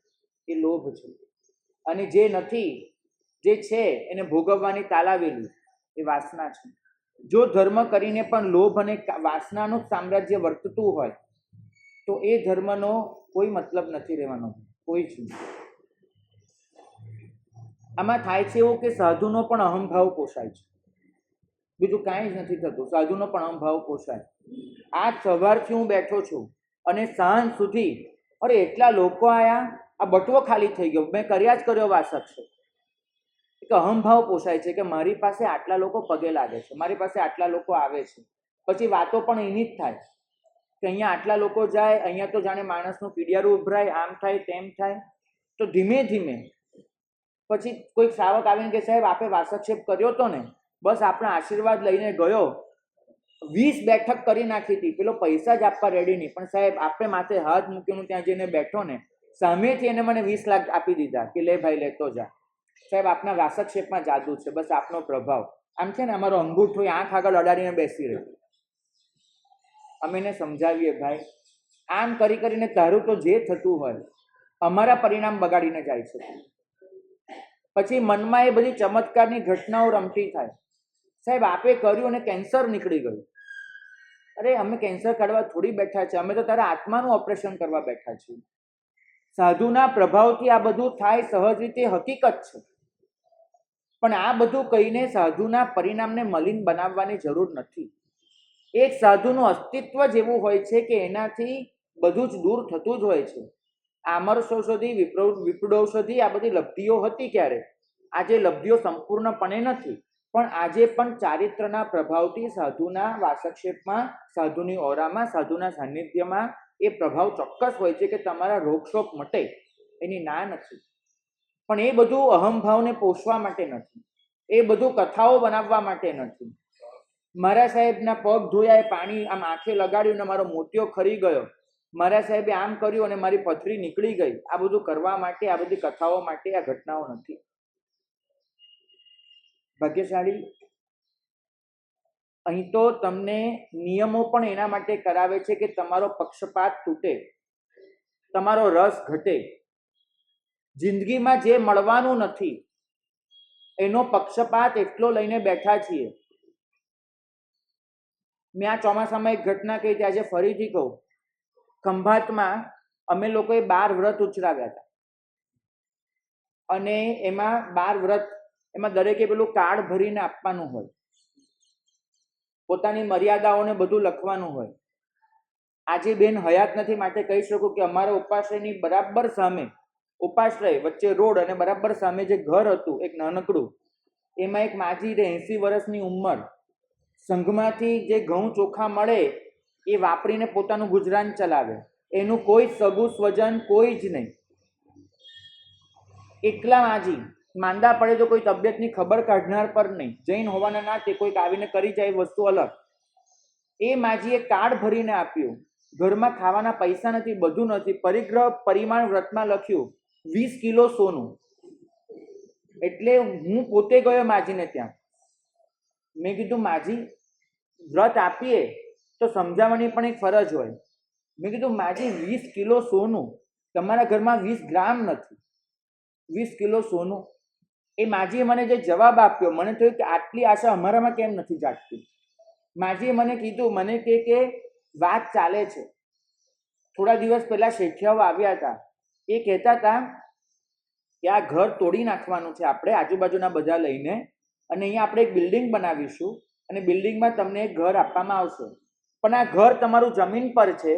S1: એ લોભ છે. અને જે નથી, જે છે એને ભોગવવાની તાલાવેલી એ વાસના છે. જો ધર્મ કરીને પણ લોભ અને વાસનાનું સામ્રાજ્ય વર્તતું હોય તો એ ધર્મનો કોઈ મતલબ નથી રહેવાનો, કોઈ જ નહીં. આમાં થાય છે એવું કે સાધુનો પણ અહંભાવ પોષાય છે, બીજું કાંઈ જ નથી થતું. સાધુનો પણ અહંભાવ પોષાય. આજ સવારથી હું બેઠો છું અને સાંજ સુધી અરે એટલા લોકો આયા, આ બટવો ખાલી થઈ ગયો, મેં કર્યા જ કર્યો વાસક છે. એક અહંભાવ પોષાય છે કે મારી પાસે આટલા લોકો પગે લાગે છે, મારી પાસે આટલા લોકો આવે છે. પછી વાતો પણ એની જ થાય કે અહીંયા આટલા લોકો જાય, અહીંયા તો જાણે માણસનું પીડિયારું ઉભરાય, આમ થાય તેમ થાય. તો ધીમે ધીમે પછી કોઈ શ્રાવક આવીને કે સાહેબ આપે વાસક્ષેપ કર્યો હતો ને, બસ આપણા આશીર્વાદ લઈને ગયો, 20 બેઠક કરી નાખી હતી, પેલો પૈસા જ આપવા રેડી નહીં, પણ સાહેબ આપણે માથે હાથ મૂકીને ત્યાં જઈને બેઠો ને, સામેથી એને મને 20 લાખ આપી દીધા કે લે ભાઈ લેતો જા. સાહેબ આપના વાસક્ષેપમાં જાદુ છે, બસ આપનો પ્રભાવ. આમ છે ને અમારો અંગૂઠો આંખ આગળ અડાડીને બેસી રહે. અમે એને સમજાવીએ ભાઈ આમ કરી કરીને તારું તો જે થતું હોય અમારા પરિણામ બગાડીને જાય છે. પછી મનમાં એ બધી ચમત્કારની ઘટનાઓ રમતી થાય. સાહેબ આપે કર્યું અને કેન્સર નીકળી ગયું. અરે અમે કેન્સર કાઢવા થોડી બેઠા છે, અમે તો તારા આત્માનું ઓપરેશન કરવા બેઠા છીએ. સાધુના પ્રભાવથી આ બધું થાય સહજ રીતે હકીકત છે, પણ આ બધું કહીને સાધુના પરિણામને મલિન બનાવવાની જરૂર નથી. એક સાધુનું અસ્તિત્વ જ એવું હોય છે કે એનાથી બધું જ દૂર થતું જ હોય છે. આમર્ષૌષધિ, વિપ્રૌષધિ આ બધી લબ્ધિઓ હતી ક્યારે, આજે લબ્ધિઓ સંપૂર્ણપણે નથી, પણ આજે પણ ચારિત્રના પ્રભાવથી સાધુના વાસક્ષેપમાં, સાધુની ઓરામાં, સાધુના સાનિધ્યમાં એ પ્રભાવ ચોક્કસ હોય છે કે તમારા રોગશોક મટે, એની ના નથી. પણ એ બધું અહંભાવને પોષવા માટે નથી, એ બધું કથાઓ બનાવવા માટે નથી. મારા સાહેબના પગ ધોયા, પાણી આમ આંખે લગાડ્યું ને મારો મોતિયો ખરી ગયો, મારા સાહેબે આમ કર્યું અને મારી પથરી નીકળી ગઈ, આ બધું કરવા માટે, આ બધી કથાઓ માટે આ ઘટનાઓ નથી. ભાગ્યશાળી અહીં તો તમને નિયમો પણ એના માટે કરાવે છે કે તમારો પક્ષપાત તૂટે, તમારો રસ ઘટે. જિંદગીમાં જે મળવાનું નથી એનો પક્ષપાત એટલો લઈને બેઠા છીએ. મેં આ ચોમાસામાં એક ઘટના કહી હતી, આજે ફરીથી કહું. ખંભાતમાં અમે લોકોએ 12 વ્રત ઉચરાવ્યા હતા અને એમાં 12 વ્રત, એમાં દરેકે પેલું કાર્ડ ભરીને આપવાનું હોય, પોતાની મર્યાદાઓને બધું લખવાનું હોય. આજે બેન હયાત નથી માટે કહી શકું કે અમારા ઉપાશ્રયની બરાબર સામે, ઉપાશ્રય વચ્ચે રોડ અને બરાબર સામે જે ઘર હતું એક નાનકડું, એમાં એક માજી 80 વર્ષની ઉંમર, સંઘમાંથી જે ઘઉં ચોખા મળે એ વાપરીને પોતાનું ગુજરાન ચલાવે. એનું કોઈ સગું સ્વજન કોઈ જ નહીં. એકલા માજી, માંદા પડે તો કોઈ તબિયતની ખબર કાઢનાર પર નહીં, જૈન હોવાના નાતે કોઈક આવીને કરી જાય વસ્તુ અલગ. એ માજીએ કાર્ડ ભરીને આપ્યું. ઘરમાં ખાવાના પૈસા નથી, બધું નથી. પરિગ્રહ પરિમાણ વ્રતમાં લખ્યું 20 કિલો સોનું. એટલે હું પોતે ગયો માજીને ત્યાં. મેં કીધું માજી, વ્રત આપીએ તો સમજાવવાની પણ એક ફરજ હોય. મેં કીધું માજી 20 કિલો સોનું, તમારા ઘરમાં 20 ગ્રામ નથી, 20 કિલો સોનું. એ માજીએ મને જે જવાબ આપ્યો, મને થયું કે આટલી આશા અમારામાં કેમ નથી જાગતી. માજીએ મને કીધું, મને કે વાત ચાલે છે. થોડા દિવસ પહેલા શેઠિયાઓ આવ્યા હતા. એ કહેતા હતા કે આ ઘર તોડી નાખવાનું છે આપણે, આજુબાજુના બધા લઈને, અને અહીંયા આપણે એક બિલ્ડિંગ બનાવીશું અને બિલ્ડિંગમાં તમને એક ઘર આપવામાં આવશે. પણ આ ઘર તમારું જમીન પર છે.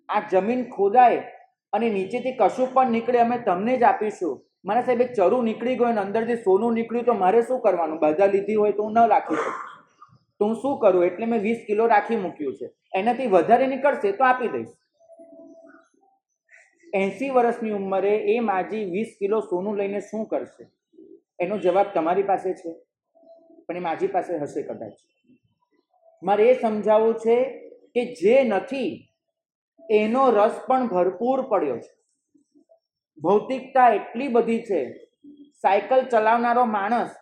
S1: આ જમીન ખોદાય અને નીચેથી કશું પણ નીકળે અમે તમને જ આપીશું. મારા સાહેબ એક ચરું નીકળી ગયું અને અંદરથી સોનું નીકળ્યું તો મારે શું કરવાનું? બાધા લીધી હોય તો હું ન રાખી શકું, તો હું શું કરું? એટલે મેં 20 કિલો રાખી મૂક્યું છે. એનાથી વધારે નીકળશે તો આપી દઈશ. 80 વર્ષની ઉંમરે એ માજી 20 કિલો સોનું લઈને શું કરશે? એનો જવાબ તમારી પાસે છે, પણ એ માજી પાસે હશે કદાચ. મારે એ સમજાવવું છે કે જે નથી એનો રસ પણ ભરપૂર પડ્યો છે. ભૌતિકતા એટલી બધી છે. સાયકલ ચલાવનારો માણસ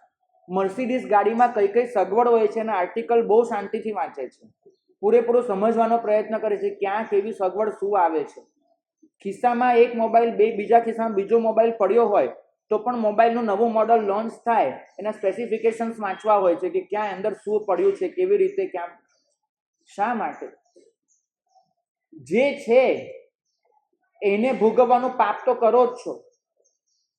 S1: મર્સિડીઝ ગાડીમાં કઈ કઈ સગવડ હોય છે એના આર્ટિકલ બહુ શાંતિથી વાંચે છે, પૂરેપૂરો સમજવાનો પ્રયત્ન કરે છે ક્યાં કેવી સગવડ શું આવે છે. ખિસ્સામાં એક મોબાઈલ, બીજા ખિસ્સામાં બીજો મોબાઈલ પડ્યો હોય તો પણ મોબાઈલનું નવું મોડલ લોન્ચ થાય એના સ્પેસિફિકેશન્સ વાંચવા હોય છે કે ક્યાં અંદર શું પડ્યું છે, કેવી રીતે, ક્યાં, શા માટે. જે છે એને ભોગવવાનું પાપ તો કરો જ છો,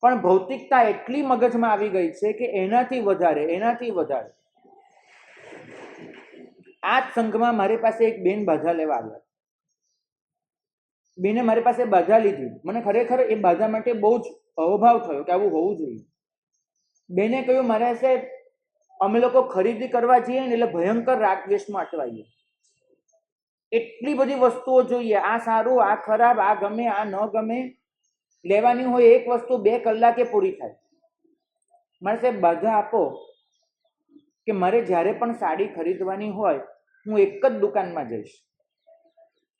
S1: પણ ભૌતિકતા એટલી મગજમાં આવી ગઈ છે કે એનાથી વધારે. આ જ સંઘમાં મારી પાસે એક બેન બાધા લેવા આવ્યા. બેને મારી પાસે બાધા લીધી. મને ખરેખર એ બાધા માટે બહુ જ અહોભાવ થયો કે આવું હોવું જોઈએ. બેને કહ્યું, મારા સાહેબ અમે લોકો ખરીદી કરવા જઈએ ને એટલે ભયંકર રાગ દ્વેષમાં અટવાઈએ. એટલી બધી વસ્તુઓ જોઈએ, આ સારું, આ ખરાબ, આ ગમે, આ ન ગમે. લેવાની હોય એક વસ્તુ 2 કલાકે પૂરી થાય. મારા સાહેબ બાધા આપો કે મારે જ્યારે પણ સાડી ખરીદવાની હોય હું એક જ દુકાનમાં જઈશ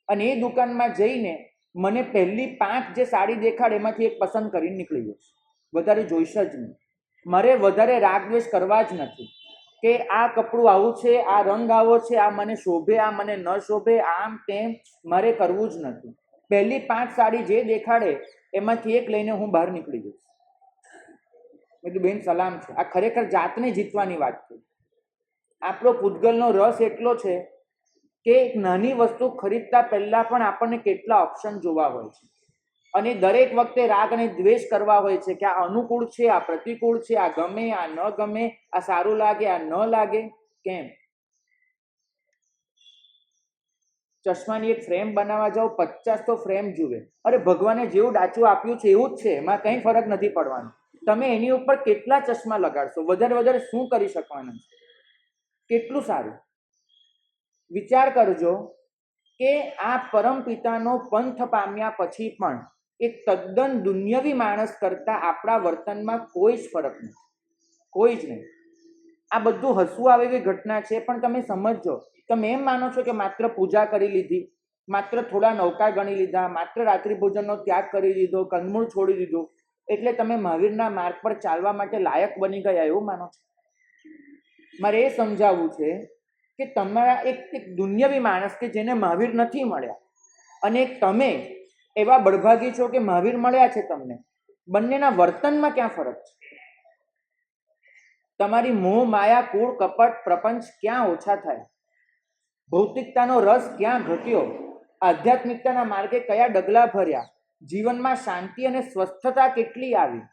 S1: અને એ દુકાનમાં જઈને મને પહેલી 5 જે સાડી દેખાડે એમાંથી એક પસંદ કરીને નીકળી જઈશ. વધારે જોઈશ જ નહીં. મારે વધારે રાગ દ્વેષ કરવા જ નથી કે આ કપડું આવું છે, આ રંગ આવો છે, આ મને શોભે, આ મને ન શોભે, આમ તેમ મારે કરવું જ નથી. પહેલી 5 સાડી જે દેખાડે એમાંથી એક લઈને હું બહાર નીકળી જઈશ. મેં કીધું બેન સલામ છે. આ ખરેખર જાતને જીતવાની વાત છે. આપણો પૂતગલનો રસ એટલો છે કે એક નાની વસ્તુ ખરીદતા પહેલા પણ આપણને કેટલા ઓપ્શન જોવા હોય છે અને દરેક વખતે રાગ અને દ્વેષ કરવા હોય છે કે આ અનુકૂળ છે, આ પ્રતિકૂળ છે, આ ગમે, આ ન ગમે, આ સારું લાગે, આ ન લાગે. કેમ? ચશ્માની એક ફ્રેમ બનાવવા જાઓ 50 તો ફ્રેમ જુએ. અરે ભગવાને જેવું ડાચું આપ્યું છે એવું જ છે, એમાં કંઈ ફરક નથી પડવાનો. તમે એની ઉપર કેટલા ચશ્મા લગાડશો? વધારે શું કરી શકવાના? કેટલું સારું. વિચાર કરજો કે આ પરમ પિતાનો પંથ પામ્યા પછી પણ એક તદ્દન દુન્યવી માણસ કરતા આપણા વર્તનમાં કોઈ જ ફરક નથી, કોઈ જ નહીં. આ બધું હસવું આવે એવી ઘટના છે, પણ તમે સમજો, તમે એમ માનો છો કે માત્ર પૂજા કરી લીધી, માત્ર થોડા નૌકા ગણી લીધા, માત્ર રાત્રિ ભોજનનો ત્યાગ કરી દીધો, કંદમૂળ છોડી દીધું એટલે તમે મહાવીરના માર્ગ પર ચાલવા માટે લાયક બની ગયા એવું માનો છો? મારે એ સમજાવવું છે કે તમારા એક દુન્યવી માણસ કે જેને મહાવીર નથી મળ્યા અને તમે એવા બળભાગી છો કે મહાવીર મળ્યા છે તમને, બંનેના વર્તનમાં ક્યાં ફરક છે? તમારી મોહ માયા કૂળ કપટ પ્રપંચ ક્યાં ઓછા થયા? ભૌતિકતાનો રસ ક્યાં ઘટ્યો? આધ્યાત્મિકતાના માર્ગે કયા ડગલા ભર્યા? જીવનમાં શાંતિ અને સ્વસ્થતા કેટલી આવી?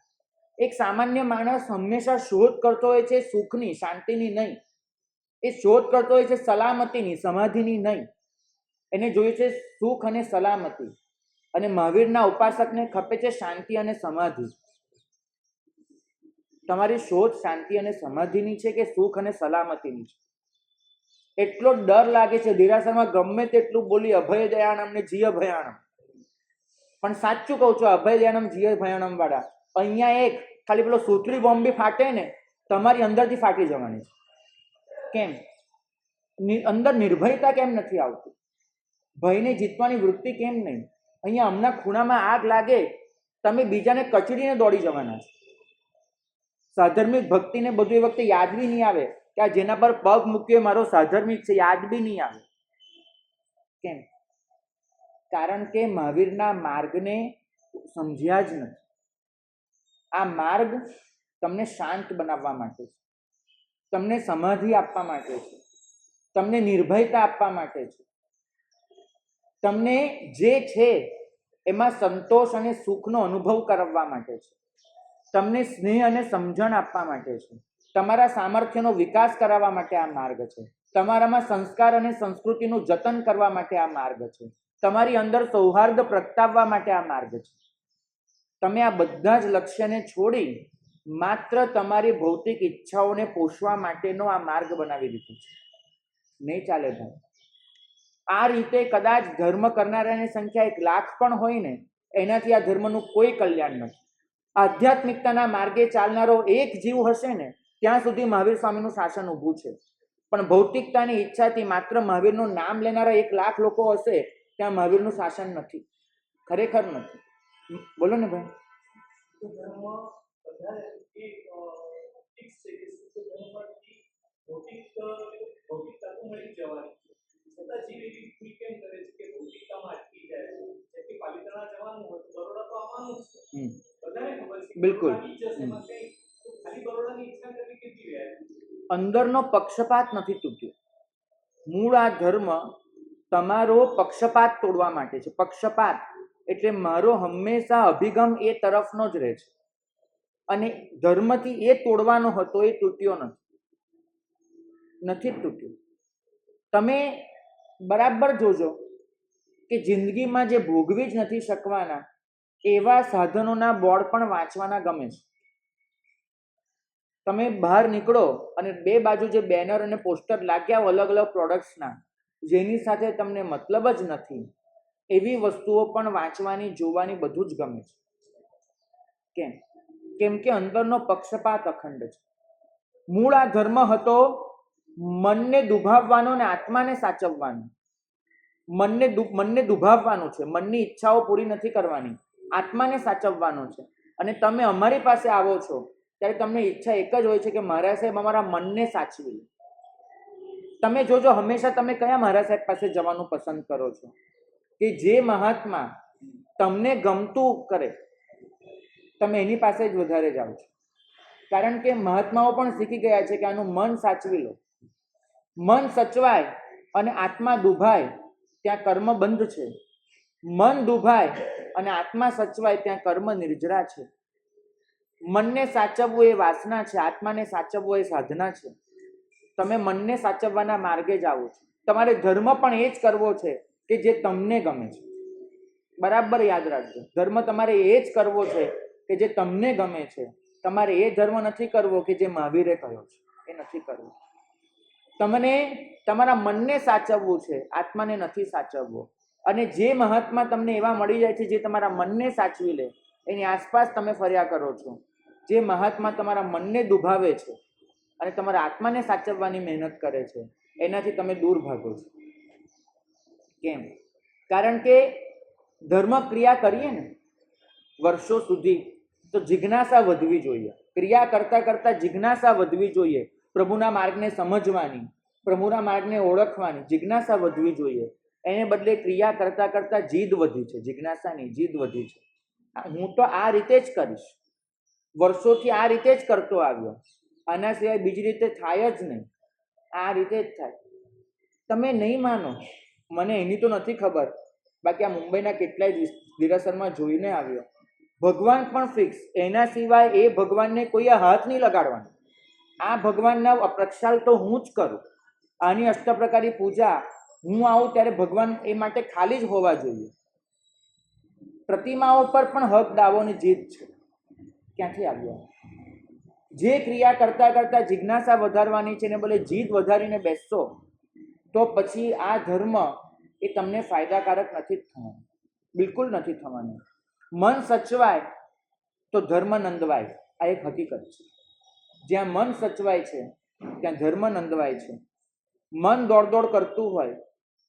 S1: એક સામાન્ય માણસ હંમેશા શોધ કરતો હોય છે સુખની, શાંતિની નહીં. એ શોધ કરતો હોય છે સલામતીની, સમાધિની નહીં. એને જોઈએ છે સુખ અને સલામતી. અને મહાવીરના ઉપાસકને ખપે છે શાંતિ અને સમાધિ. તમારી શોધ શાંતિ અને સમાધિની છે કે સુખ અને સલામતીની છે? એટલો ડર લાગે છે દેરાસરમાં ગમે તેટલું બોલી અભય દયાણમ ને જીય ભયાણમ, પણ સાચું કહું છું અભય દયાણમ જીય ભયાણમ વાળા અહીંયા એક ખાલી પેલો સુથરી બોમ્બ બી ફાટે ને તમારી અંદરથી ફાટી જવાની છે. કેમ? અંદર નિર્ભયતા કેમ નથી આવતી? ભયને જીતવાની વૃત્તિ કેમ નહીં? અહીંયા હમણાં ખૂણામાં આગ લાગે તમે બીજાને કચડીને દોડી જવાના છો. સાધર્મિક ભક્તિને બધું એ વખતે યાદ બી નહીં આવે કે આ જેના પર પગ મૂક્યો મારો સાધર્મિક છે, યાદ બી નહીં આવે. કેમ? કારણ કે મહાવીરના માર્ગને સમજ્યા જ નથી. આ માર્ગ તમને શાંત બનાવવા માટે છે, તમને સમાધિ આપવા માટે છે, તમને નિર્ભયતા આપવા માટે છે, તમને જે છે એમાં સંતોષ અને સુખનો અનુભવ કરાવવા માટે છે, તમને સ્નેહ અને સમજણ આપવા માટે છે, તમારા સામર્થ્યનો વિકાસ કરાવવા માટે આ માર્ગ છે, તમારામાં સંસ્કાર અને સંસ્કૃતિનું જતન કરવા માટે આ માર્ગ છે, તમારી અંદર સૌહાર્દ પ્રગટાવવા માટે આ માર્ગ છે. તમે આ બધા જ લક્ષ્યને છોડી માત્ર તમારી ભૌતિક ઈચ્છાઓને પોષવા માટેનો આ માર્ગ બનાવી દીધો છે. નહીં ચાલે ભાઈ. આ રીતે કદાચ ધર્મ કરનારાની સંખ્યા 1 લાખ પણ હોય ને એનાથી આ ધર્મનું કોઈ કલ્યાણ નથી. આધ્યાત્મિકતાના માર્ગે ચાલનારો એક જીવ હશે ને ત્યાં સુધી મહાવીર સ્વામીનું શાસન ઊભું છે. પણ ભૌતિકતાની ઈચ્છાથી માત્ર મહાવીરનું નામ લેનારા 1 લાખ લોકો હશે ત્યાં મહાવીરનું શાસન નથી, ખરેખર નથી. બોલો ને ભાઈ. બિલકુલ. અંદરનો પક્ષપાત નથી તૂટ્યો. મૂળ આ ધર્મ તમારો પક્ષપાત તોડવા માટે છે. પક્ષપાત એટલે મારો હંમેશા અભિગમ એ તરફનો જ રહે છે અને ધર્મથી એ તોડવાનો હતો એ તૂટ્યો નથી તૂટ્યો. તમે બરાબર જોજો કે જિંદગીમાં જે ભોગવી જ નથી શકવાના એવા સાધનોના બોર્ડ પણ વાંચવાના ગમે છે. તમે બહાર નીકળો અને 2 બાજુ જે બેનર અને પોસ્ટર લાગ્યા અલગ અલગ પ્રોડક્ટ્સના જેની સાથે તમને મતલબ જ નથી એવી વસ્તુઓ પણ વાંચવાની, જોવાની બધું જ ગમે છે. કેમ? કેમ કે અંદરનો પક્ષપાત અખંડ છે. મૂળ આ ધર્મ હતો મનને દુભાવવાનો ને આત્માને સાચવવાનો. મનને દુભાવવાનું છે, મનની ઈચ્છાઓ પૂરી નથી કરવાની, આત્માને સાચવવાનો છે. અને તમે અમારી પાસે આવો છો ત્યારે તમને ઈચ્છા એક જ હોય છે કે મહારાજ સાહેબ અમારા મનને સાચવી. તમે જોજો હંમેશા તમે કયા મહારાજ સાહેબ પાસે જવાનું પસંદ કરો છો? કે જે મહાત્મા તમને ગમતું કરે તમે એની પાસે જ વધારે જાઓ છો. કારણ કે મહાત્માઓ પણ શીખી ગયા છે કે આનું મન સાચવી લો. મન સચવાય અને આત્મા દુભાય ત્યાં કર્મ બંધ છે. મન દુભાય અને આત્મા સચવાય ત્યાં કર્મ નિર્જરા છે. મનને સાચવવું એ વાસના છે, આત્માને સાચવવું એ સાધના છે. તમે મનને સાચવવાના માર્ગે જ આવો છો. તમારે ધર્મ પણ એ જ કરવો છે કે જે તમને ગમે છે. બરાબર યાદ રાખજો, ધર્મ તમારે એ જ કરવો છે કે જે તમને ગમે છે. તમારે એ ધર્મ નથી કરવો કે જે મહાવીરે કહ્યો છે, એ નથી કરવો. તમને તમારા મનને સાચવવું છે, આત્માને નથી સાચવવો. અને જે મહાત્મા તમને એવા મળી જાય છે જે તમારા મનને સાચવી લે એની આસપાસ તમે ફર્યા કરો છો. જે મહાત્મા તમારા મનને દુભાવે છે અને તમારા આત્માને સાચવવાની મહેનત કરે છે એનાથી તમે દૂર ભાગો છો. કેમ? કારણ કે ધર્મ ક્રિયા કરીએ ને વર્ષો સુધી તો જિજ્ઞાસા વધવી જોઈએ. ક્રિયા કરતાં કરતાં જિજ્ઞાસા વધવી જોઈએ. પ્રભુના માર્ગને સમજવાની, પ્રભુના માર્ગને ઓળખવાની જિજ્ઞાસા વધવી જોઈએ. એને બદલે ક્રિયા કરતાં કરતાં જીદ વધી છે, જિજ્ઞાસાની જીદ વધી છે. હું તો આ રીતે જ કરીશ, વર્ષોથી આ રીતે જ કરતો આવ્યો, આના સિવાય બીજી રીતે થાય જ નહીં, આ રીતે જ થાય. તમે નહીં માનો, મને એની તો નથી ખબર, બાકી આ મુંબઈના કેટલાય દેરાસરમાં જોઈને આવ્યો. ભગવાન પણ ફિક્સ, એના સિવાય એ ભગવાનને કોઈએ હાથ નહીં લગાડવાનો. આ ભગવાનના પ્રક્ષાલ તો હું જ કરું. આની અષ્ટપ્રકારી પૂજા હું આવું ત્યારે ભગવાન એ માટે ખાલી જ હોવા જોઈએ. પ્રતિમાઓ પર પણ હક, દાવો ને જીદ છે. ક્યાંથી આવ્યો? જે ક્રિયા કરતા કરતા જિજ્ઞાસા વધારવાની છે ને ભલે જીદ વધારીને બેસશો તો પછી આ ધર્મ એ તમને ફાયદાકારક નથી જ થવાનો, બિલકુલ નથી થવાનું. મન સચવાય તો ધર્મ નંદવાય, આ એક હકીકત છે. જ્યાં મન સચવાય છે ત્યાં ધર્મ નંદવાય છે. મન દોડ કરતું હોય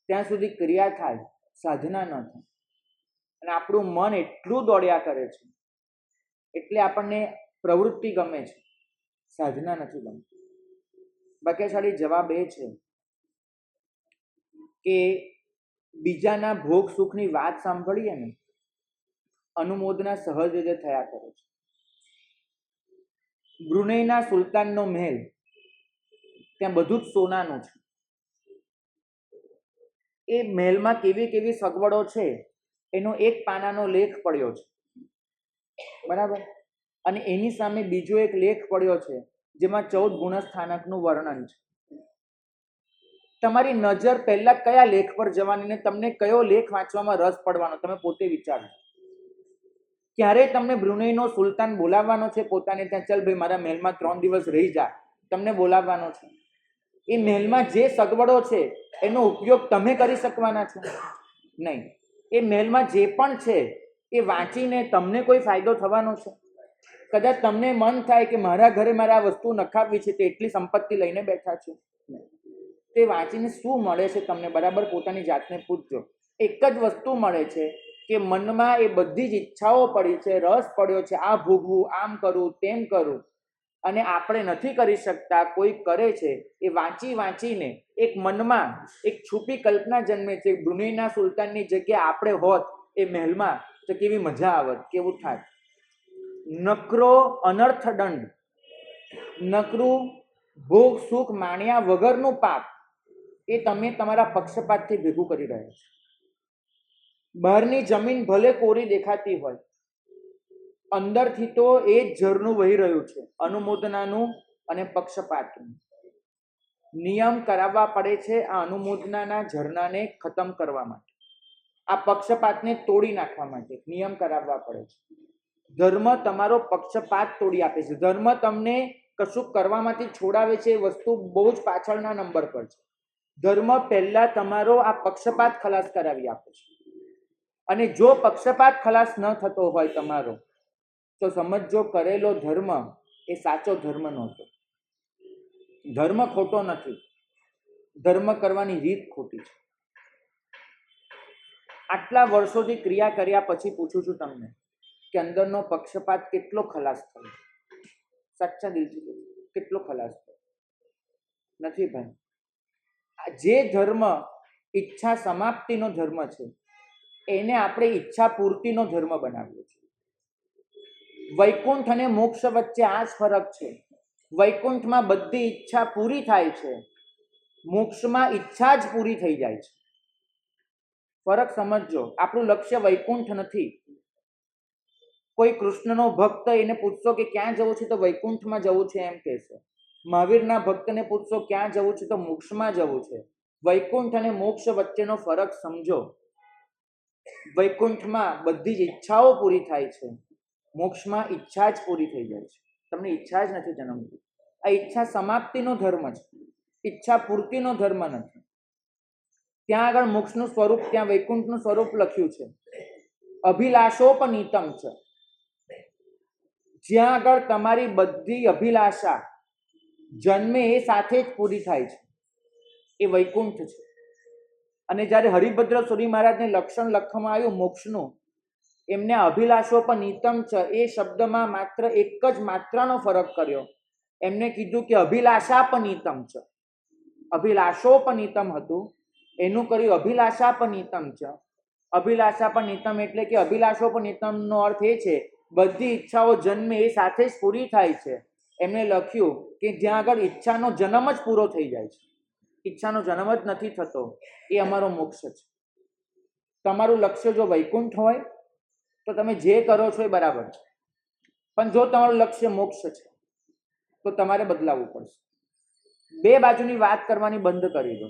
S1: ત્યાં સુધી ક્રિયા થાય, સાધના ન થાય. અને આપણું મન એટલું દોડ્યા કરે છે એટલે આપણને પ્રવૃત્તિ ગમે છે, સાધના નથી ગમતી. ભાગ્યશાળી જવાબ એ છે કે બીજાના ભોગ સુખની વાત સાંભળીએ ને અનુમોદના સહજ રીતે થયા કરે છે. બ્રુનેઈના સુલતાનનો મહેલ, ત્યાં બધું જ સોનાનું છે. એ મહેલમાં કેવી કેવી સગવડો છે એનો એક પાનાનો લેખ પડ્યો છે, બરાબર. અને એની સામે બીજો એક લેખ પડ્યો છે જેમાં 14 ગુણસ્થાનકનું વર્ણન છે. તમારી નજર પહેલા કયા લેખ પર જવાની ને તમને કયો લેખ વાંચવામાં રસ પડવાનો, તમે પોતે વિચારો. ક્યારે તમને બ્રુનેઈનો સુલતાન બોલાવવાનો છે પોતાને ત્યાં, ચાલ ભાઈ મારા મહેલમાં 3 દિવસ રહી જા, તમને બોલાવવાનો છે. એ મહેલમાં જે સગવડો છે એનો ઉપયોગ તમે કરી શકવાના છો? નહીં. એ મહેલમાં જે પણ છે એ વાંચીને તમને કોઈ ફાયદો થવાનો છે? કદાચ તમને મન થાય કે મારા ઘરે મારે આ વસ્તુ નખાવવી છે, તે એટલી સંપત્તિ લઈને બેઠા છે. તે વાંચીને શું મળે છે તમને? બરાબર પોતાની જાતને પૂછજો. એક જ વસ્તુ મળે છે કે મનમાં એ બધી જ ઈચ્છાઓ પડી છે, રસ પડ્યો છે, આ ભોગવું, આમ કરું, તેમ કરું, અને આપણે નથી કરી શકતા, કોઈ કરે છે. એ વાંચી વાંચીને એક મનમાં એક છુપી કલ્પના જન્મે છે. બ્રુનેઈના સુલતાનની જગ્યાએ આપણે હોત એ મહેલમાં તો કેવી મજા આવત, કેવું થાય. નકરો અનર્થ દંડ, નકરું ભોગ સુખ માણ્યા વગરનું પાપ એ તમે તમારા પક્ષપાતથી ભેગું કરી રહ્યા છો. બહારની જમીન ભલે કોરી દેખાતી હોય, અંદરથી તો એ જ ઝરણું વહી રહ્યું છે, અનુમોદનાનું અને પક્ષપાતનું. નિયમ કરાવવા પડે છે આ અનુમોદનાના ઝરણાને ખતમ કરવા માટે, આ પક્ષપાતને તોડી નાખવા માટે નિયમ કરાવવા પડે છે. ધર્મ તમારો પક્ષપાત તોડી આપે છે. ધર્મ તમને કશું કરવામાંથી છોડાવે છે, એ વસ્તુ બહુ જ પાછળના નંબર પર છે. ધર્મ પહેલા તમારો આ પક્ષપાત ખલાસ કરાવી આપે છે. અને જો પક્ષપાત ખલાસ ન થતો હોય તમારો તો સમજો કરેલો ધર્મ એ સાચો ધર્મ નહોતો. ધર્મ ખોટો નથી, ધર્મ કરવાની રીત ખોટી છે. આટલા વર્ષોથી ક્રિયા કર્યા પછી પૂછું છું તમને કે અંદરનો પક્ષપાત કેટલો ખલાસ થયો? સાચા દિલથી કેટલો ખલાસ થયો? નથી ભાઈ. જે ધર્મ ઈચ્છા સમાપ્તિનો ધર્મ છે એને આપણે ઈચ્છા પૂર્તિનો ધર્મ બનાવ્યો છે. વૈકુંઠ અને મોક્ષ વચ્ચે આ જ ફરક છે. વૈકુંઠમાં બધી ઈચ્છા પૂરી થાય છે, મોક્ષમાં ઈચ્છા જ પૂરી થઈ જાય છે. ફરક સમજજો. આપણું લક્ષ્ય વૈકુંઠ નથી. કોઈ કૃષ્ણનો ભક્ત એને પૂછશો કે ક્યાં જવું છે તો વૈકુંઠમાં જવું છે એમ કહેશે. મહાવીરના ભક્તને પૂછશો ક્યાં જવું છે તો મોક્ષમાં જવું છે. વૈકુંઠ અને મોક્ષ વચ્ચેનો ફરક સમજો. વૈકુંઠમાં બધી જ ઈચ્છાઓ પૂરી થાય છે, મોક્ષમાં ઈચ્છા જ પૂરી થઈ જાય છે. તમને ઈચ્છા જ નથી જન્મતી. આ ઈચ્છા સમાપ્તિનો ધર્મ છે, ઈચ્છા પૂર્તિનો ધર્મ નથી. ત્યાં આગળ મોક્ષનું સ્વરૂપ, ત્યાં વૈકુંઠનું સ્વરૂપ લખ્યું છે. અભિલાષોપનીતમ છે. જ્યાં આગળ તમારી બધી અભિલાષા જન્મે એ સાથે જ પૂરી થાય છે, એ વૈકુંઠ છે. અને જ્યારે હરિભદ્ર સુરી મહારાજને લક્ષણ લખવામાં આવ્યું મોક્ષનું, એમને અભિલાષોપનીતમ છે એ શબ્દમાં માત્ર એક જ માત્રાનો ફરક કર્યો. એમને કીધું કે અભિલાષાપનીતમ છે. અભિલાષોપનીતમ હતું, એનું કર્યું અભિલાષાપનીતમ છે. અભિલાષાપનીતમ એટલે કે અભિલાષોપનીતમનો અર્થ એ છે બધી ઈચ્છાઓ જન્મે એ સાથે જ પૂરી થાય છે. એમને લખ્યું કે જ્યાં આગળ ઈચ્છાનો જન્મ જ પૂરો થઈ જાય છે, ઈચ્છાનો જન્મ જ નથી થતો, એ અમારો મોક્ષ છે. તમારું લક્ષ્ય જો વૈકુંઠ હોય તો તમે જે કરો છો એ બરાબર છે, પણ જો તમારું લક્ષ્ય મોક્ષ છે તો તમારે બદલાવવું પડશે. બે બાજુની વાત કરવાની બંધ કરી દો.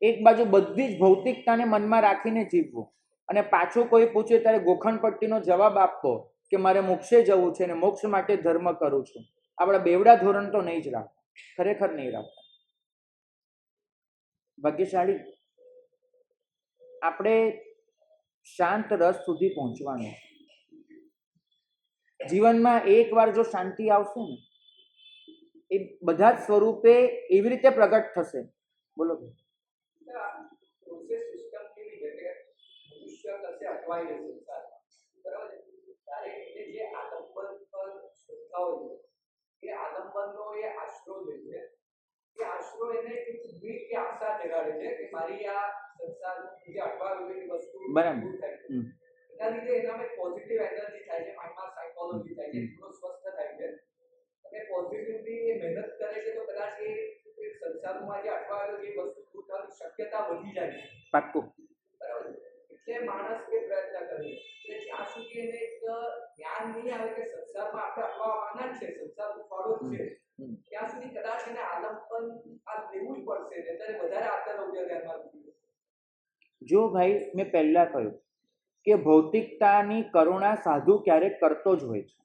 S1: એક બાજુ બધી જ ભૌતિકતાને મનમાં રાખીને જીવવું, અને પાછું કોઈ પૂછે ત્યારે ગોખણપટ્ટીનો જવાબ આપવો કે મારે મોક્ષે જવું છે અને મોક્ષ માટે ધર્મ કરું છું. આપણા બેવડા ધોરણ તો નહીં જ રાખતા, ખરેખર નહીં રાખતા. ભાગ્યશાળી આપણે શાંત રસ સુધી પહોંચવાનું છે. જીવનમાં એકવાર જો શાંતિ આવશે ને, એ બધા જ સ્વરૂપે એવી રીતે પ્રગટ થશે. બોલો પાક્કું. એટલે માણસ એ પ્રયત્ન કરે કે જ્યાં સુધી એને એક જ્ઞાન નહીં આવે કે સંસારમાં આપણે અટવાવાના જ છે, સંસાર ઉપાડો જ છે, ત્યાં સુધી કદાચ એને આલમપન આ લેવું જ પડશે, ત્યારે વધારે આત્મરોગ્ય ધ્યાનમાં. જો ભાઈ, મેં પહેલા કહ્યું કે ભૌતિકતાની કરુણા સાધુ ક્યારેક કરતો જ હોય છે,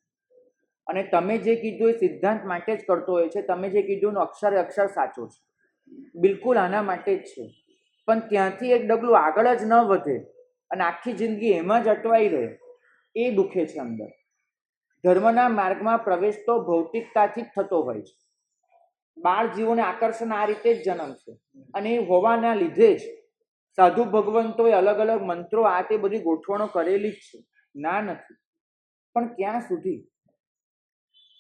S1: અને તમે જે કીધું એ સિદ્ધાંત માટે જ કરતો હોય છે. તમે જે કીધું એનો અક્ષરે અક્ષર સાચો છે, બિલકુલ આના માટે જ છે. પણ ત્યાંથી એક ડગલું આગળ જ ન વધે અને આખી જિંદગી એમાં જ અટવાઈ રહે, એ દુખે છે અંદર. ધર્મના માર્ગમાં પ્રવેશ તો ભૌતિકતાથી જ થતો હોય છે. બાળ જીવોને આકર્ષણ આ રીતે જ જન્મશે, અને એ હોવાના લીધે જ સાધુ ભગવંતોએ અલગ અલગ મંત્રો આ તે બધી ગોઠવણો કરેલી જ છે, ના નથી. પણ ક્યાં સુધી?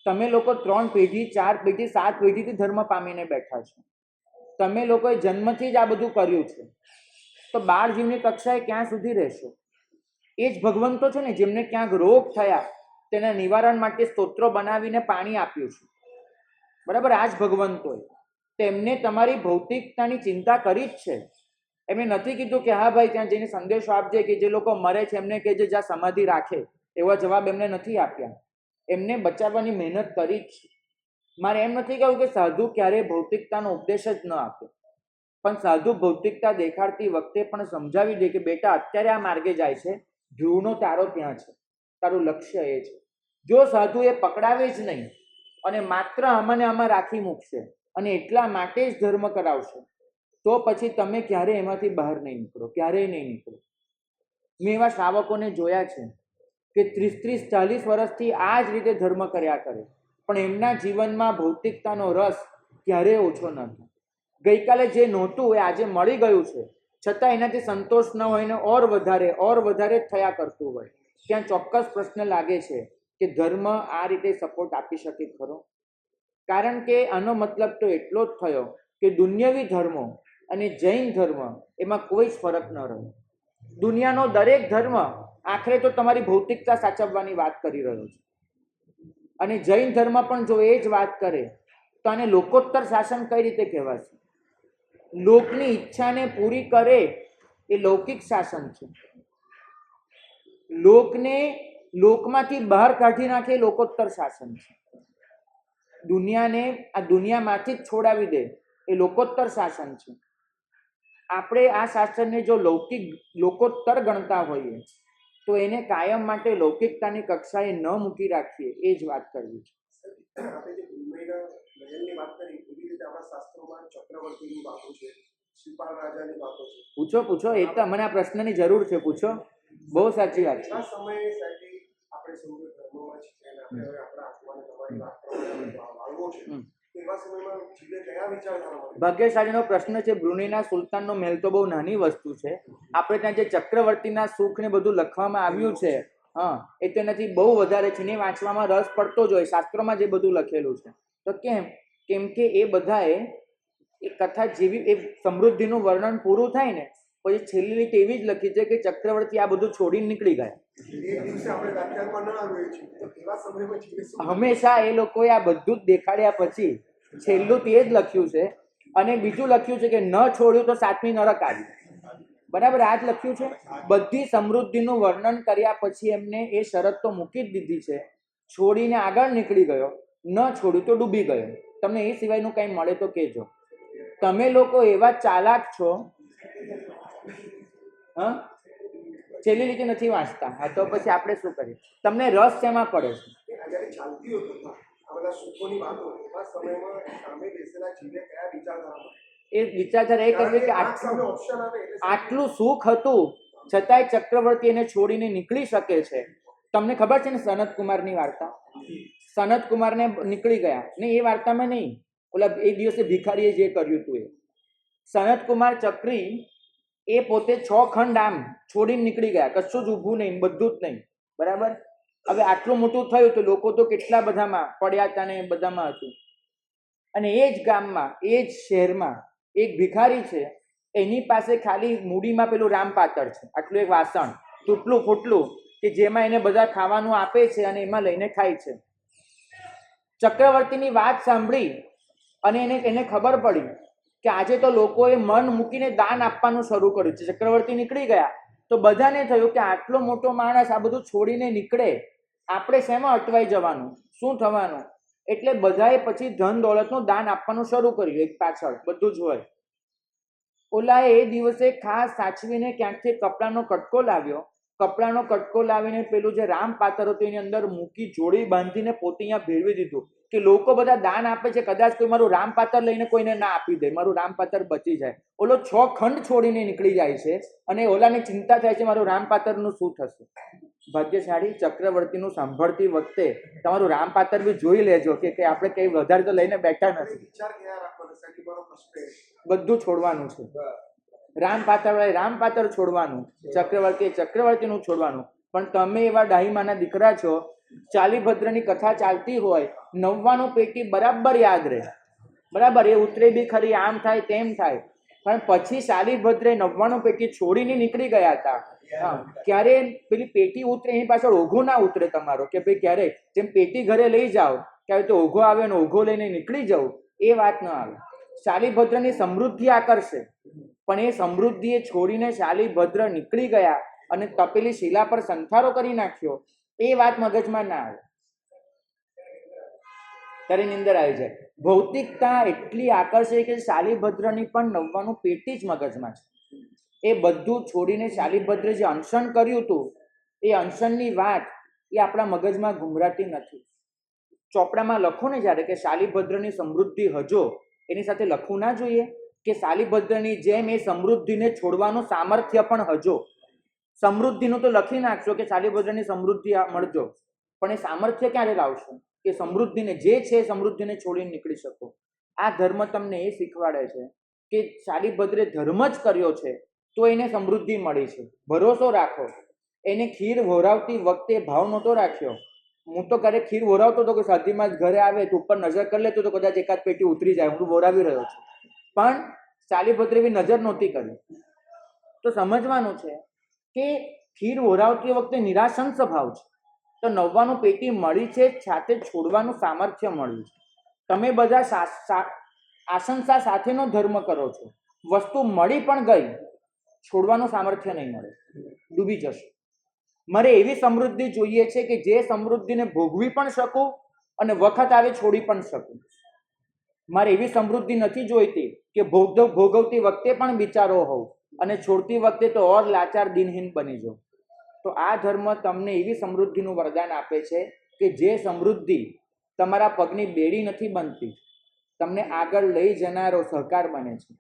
S1: તમે લોકો 3 પેઢી 4 પેઢી 7 પેઢીથી ધર્મ પામીને બેઠા છો. તમે લોકોએ જન્મથી જ આ બધું કર્યું છે, તો બાળ જીવની કક્ષાએ ક્યાં સુધી રહેશો? એ જ ભગવંતો છે ને જેમને ક્યાંક રોગ થયા તેના નિવારણ માટે સ્તોત્રો બનાવીને પાણી આપ્યું છે, બરાબર? આ જ ભગવંતોએ તેમને તમારી ભૌતિકતાની ચિંતા કરી જ છે. એમને નથી કીધું કે હા ભાઈ ત્યાં જઈને સંદેશો આપજે કે જે લોકો મરે છે એમને કહેજે જ્યાં સમાધિ રાખે, એવા જવાબ એમને નથી આપ્યા. એમને બચાવવાની મહેનત કરી જ છે. મારે એમ નથી કહ્યું કે સાધુ ક્યારેય ભૌતિકતાનો ઉપદેશ જ ન આપે, પણ સાધુ ભૌતિકતા દેખાડતી વખતે પણ સમજાવી દે કે બેટા અત્યારે આ માર્ગે જાય છે, ધ્રુવનો તારો ત્યાં છે, તારું લક્ષ્ય એ છે. જો સાધુ એ પકડાવે જ નહીં અને માત્ર આમાં આમાં રાખી મૂકશે અને એટલા માટે જ ધર્મ કરાવશે, તો પછી તમે ક્યારેય એમાંથી બહાર નહીં નીકળો, ક્યારેય નહીં નીકળો. મેં એવા શ્રાવકોને જોયા છે કે 30-40 વર્ષથી આ જ રીતે ધર્મ કર્યા કરે, પણ એમના જીવનમાં ભૌતિકતાનો રસ ક્યારેય ઓછો ન થાય. ગઈકાલે જે નહોતું એ આજે મળી ગયું છે, છતાં એનાથી સંતોષ ન હોય ને ઓર વધારે જ થયા કરતું હોય. ત્યાં ચોક્કસ પ્રશ્ન લાગે છે કે ધર્મ આ રીતે સપોર્ટ આપી શકે ખરો? કારણ કે આનો મતલબ તો એટલો જ થયો કે દુન્યવી ધર્મો અને જૈન ધર્મ એમાં કોઈ જ ફરક ન રહ્યો. દુનિયાનો દરેક ધર્મ આખરે તો તમારી ભૌતિકતા સાચવવાની વાત કરી રહ્યો છે, અને જૈન ધર્મ પણ જો એ જ વાત કરે તો આને લોકોત્તર શાસન કઈ રીતે કહેવાશે? લોકની ઈચ્છાને પૂરી કરે એ લૌકિક શાસન છે. લોકને લોકમાંથી બહાર કાઢી નાખે એ લોકોત્તર શાસન છે. દુનિયાને આ દુનિયામાંથી જ છોડાવી દે એ લોકોત્તર શાસન છે. આપણે આ શાસનને જો લોકોત્તર ગણતા હોઈએ તો એને કાયમ માટે લૌકિકતાની કક્ષાએ ન મૂકી રાખીએ, એ જ વાત કરવી છે.
S2: આપણે જે મહેલની વાત કરી એવી રીતે આપણા શાસ્ત્રોમાં ચક્રવર્તીની વાતો છે, શિપાલ રાજાની વાતો છે.
S1: પૂછો, એ તો મને આ પ્રશ્નની જરૂર છે, પૂછો. બહુ સાચી વાત છે.
S2: આ સમયે સાહેબ આપણે સમજો ધર્મમાં છે અને આપણે હવે આપણા આત્માને તમારી વાત કરવાનો છે, એવા સમયમાં જીવે કયા વિચારધારામાં?
S1: ભાગ્યશાળીનો પ્રશ્ન છે. બ્રુનેઈના સુલતાનનો મહેલ તો બહુ નાની વસ્તુ છે. આપણે ત્યાં જે ચક્રવર્તીના સુખ ને બધું લખવામાં આવ્યું છે, એ તેનાથી બહુ વધારે છે ને એ વાંચવામાં રસ પડતો જ હોય. શાસ્ત્રોમાં જે બધું લખેલું છે તો કેમ કે એ બધાએ એ કથા જેવી એ સમૃદ્ધિનું વર્ણન પૂરું થાય ને પછી છેલ્લી રીતે એવી જ લખી છે કે ચક્રવર્તી આ બધું છોડીને નીકળી ગયા.
S2: એ દિવસે આપણે વ્યાખ્યાનમાં ન આવ્યું છે તો એવા સમયમાં જીવે શું?
S1: હંમેશા એ લોકોએ આ બધું જ દેખાડ્યા પછી છેલ્લું તે જ લખ્યું છે. અને બીજું લખ્યું છે કે ન છોડ્યું તો સાતમી નરક આવી. બરાબર, આ જ લખ્યું છે. બધી સમૃદ્ધિનું વર્ણન કર્યા પછી એમને એ શરત તો મૂકી જ દીધી છે, છોડીને આગળ નીકળી ગયો, ન છોડ્યું તો ડૂબી ગયો. તમને એ સિવાયનું કંઈ મળે તો કહેજો. તમે લોકો એવા ચાલાક છો, છેલ્લી રીતે નથી વાંચતા. હા તો પછી આપણે શું કરીએ? તમને રસ શેમાં પડે છે?
S2: જ્યારે ચાલતી હોય કથા, આ બધા સુખોની વાતો, એવા સમયમાં સામે બેસેલા જીવે કયા વિચારધારામાં?
S1: એ વિચારધારા એ કરવી કે
S2: સામે ઓપ્શન આવે એટલે
S1: આટલું સુખ હતું છતાંય ચક્રવર્તી એને છોડીને નીકળી શકે છે. તમને ખબર છે ને સનત કુમારની વાર્તા? સનત કુમારને નીકળી ગયા ને એ વાર્તામાં નહીં, ઓલા એક દિવસે ભિખારીએ જે કર્યું હતું એ. સનત કુમાર ચક્રી એ પોતે 6 ખંડ આમ છોડીને નીકળી ગયા, કશું જ ઊભું નહીં, બધું જ નહીં. બરાબર, હવે આટલું મોટું થયું તો લોકો તો કેટલા બધામાં પડ્યા હતા ને બધામાં હતું. અને એ જ ગામમાં એ જ શહેરમાં એક ભિખારી છે, એની પાસે ખાલી મૂડીમાં પેલું રામપાતળ છે, આટલું એક વાસણ તૂટલું ફૂટલું કે જેમાં એને બધા ખાવાનું આપે છે અને એમાં લઈને ખાય છે. ચક્રવર્તીની વાત સાંભળી અને એને ખબર પડી કે આજે તો લોકોએ મન મૂકીને દાન આપવાનું શરૂ કર્યું છે. ચક્રવર્તી નીકળી ગયા તો બધાને થયું કે આટલો મોટો માણસ આ બધું છોડીને નીકળે, આપણે શેમાં અટવાઈ જવાનું, શું થવાનું? એટલે બધાએ પછી ધન દોલતનું દાન આપવાનું શરૂ કર્યું, એક પાછળ બધું જ હોય. ઓલાએ એ દિવસે ખાસ સાચવીને ક્યાંકથી કપડાનો કટકો લાવ્યો. કપડાનો કટકો લાવીને પેલું જે રામ પાત્ર હતું એની અંદર મૂકી જોડી બાંધીને પોતે અહીંયા ભેળવી દીધું કે લોકો બધા દાન આપે છે, કદાચ કોઈ મારું રામ પાત્ર લઈને કોઈને ના આપી દે, મારું રામ પાત્ર બચી જાય. ઓલો 6 ખંડ છોડીને નીકળી જાય છે અને ઓલાને ચિંતા થાય છે મારું રામ પાત્રનું શું થશે. ભાગ્યશાળી ચક્રવર્તીનું સાંભળતી વખતે તમારું રામ પાત્ર બી જોઈ લેજો કે આપણે કઈ વધારે તો લઈને બેઠા નથી.
S2: વિચાર ક્યાં રાખવાનો? સાચી મારો પ્રશ્ન
S1: બધું છોડવાનું છે. રામ પાત્ર છોડવાનું, ચક્રવર્તીનું છોડવાનું. પણ તમે એવા ડાહીમાના દીકરા છો, ચાલીભદ્રની કથા ચાલતી હોય, 99 પેટી બરાબર યાદ રહે. બરાબર, એ ઉતરે બી ખરી, આમ થાય તેમ થાય, પણ પછી ચાલીભદ્રે 99 પેટી છોડીને નીકળી ગયા હતા. ક્યારે પેલી પેટી ઉતરે એની પાછળ ઓઘો ના ઉતરે તમારો કે ભાઈ ક્યારે જેમ પેટી ઘરે લઈ જાઓ ક્યારે તો ઓઘો આવે ને ઓઘો લઈને નીકળી જવું, એ વાત ન આવે. શાલીભદ્રની સમૃદ્ધિ આકર્ષે, પણ એ સમૃદ્ધિએ છોડીને શાલીભદ્ર નીકળી ગયા અને તપેલી શિલા પર સંથારો કરી નાખ્યો, એ વાત મગજમાં ના આવે, ત્યારે નિંદર આવી જાય. ભૌતિકતા એટલી આકર્ષે કે શાલીભદ્રની પણ 99 પેટી જ મગજમાં છે. એ બધું છોડીને શાલીભદ્રે જે અનશન કર્યું હતું એ અનશનની વાત એ આપણા મગજમાં ઘુમરાતી નથી. ચોપડામાં લખો ને જ્યારે કે શાલીભદ્રની સમૃદ્ધિ હજો, એની સાથે લખવું ના જોઈએ કે શાલીભદ્રની જેમ એ સમૃદ્ધિને છોડવાનું સામર્થ્ય પણ હજો. સમૃદ્ધિનું તો લખી નાખશો કે શાલીભદ્રની સમૃદ્ધિ મળજો, પણ એ સામર્થ્ય ક્યારે લાવશો કે સમૃદ્ધિને જે છે સમૃદ્ધિને છોડીને નીકળી શકો. આ ધર્મ તમને એ શીખવાડે છે કે શાલીભદ્રે ધર્મ જ કર્યો છે તો એને સમૃદ્ધિ મળી છે. ભરોસો રાખો. એને ખીર વહોરાવતી વખતે ભાવ નહોતો રાખ્યો. હું તો ઘરે ખીર વહોરાવતો હતો કે સાધીમાં જ ઘરે આવે તો ઉપર નજર કરી લેતો તો કદાચ એકાદ પેટી ઉતરી જાય, હું વહોરાવી રહ્યો છું, પણ શાલીભદ્રે એવી નજર નહોતી કરી. તો સમજવાનું છે કે ખીર વહોરાવતી વખતે નિરાશંસ ભાવ છે, તો 99 પેટી મળી છે, સાથે છોડવાનું સામર્થ્ય મળ્યું છે. તમે બધા આશંસા સાથેનો ધર્મ કરો છો, વસ્તુ મળી પણ ગઈ, છોડવાનું સામર્થ્ય નહીં મળે, ડૂબી જશે. મારે એવી સમૃદ્ધિ જોઈએ છે કે જે સમૃદ્ધિને ભોગવી પણ શકું અને વખત આવે છોડી પણ શકું. મારે એવી સમૃદ્ધિ નથી જોઈતી કે ભોગવતી વખતે પણ બિચારો હોઉં અને છોડતી વખતે તો ઓર લાચાર દિનહીન બની જાઉં. તો આ ધર્મ તમને એવી સમૃદ્ધિનું વરદાન આપે છે કે જે સમૃદ્ધિ તમારા પગની બેડી નથી બનતી, તમને આગળ લઈ જનારો સહકાર બને છે.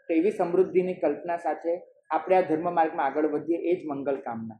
S1: તો એવી સમૃદ્ધિની કલ્પના સાથે આપણે આ ધર્મ માર્ગમાં આગળ વધીએ, એ જ મંગલ કામના.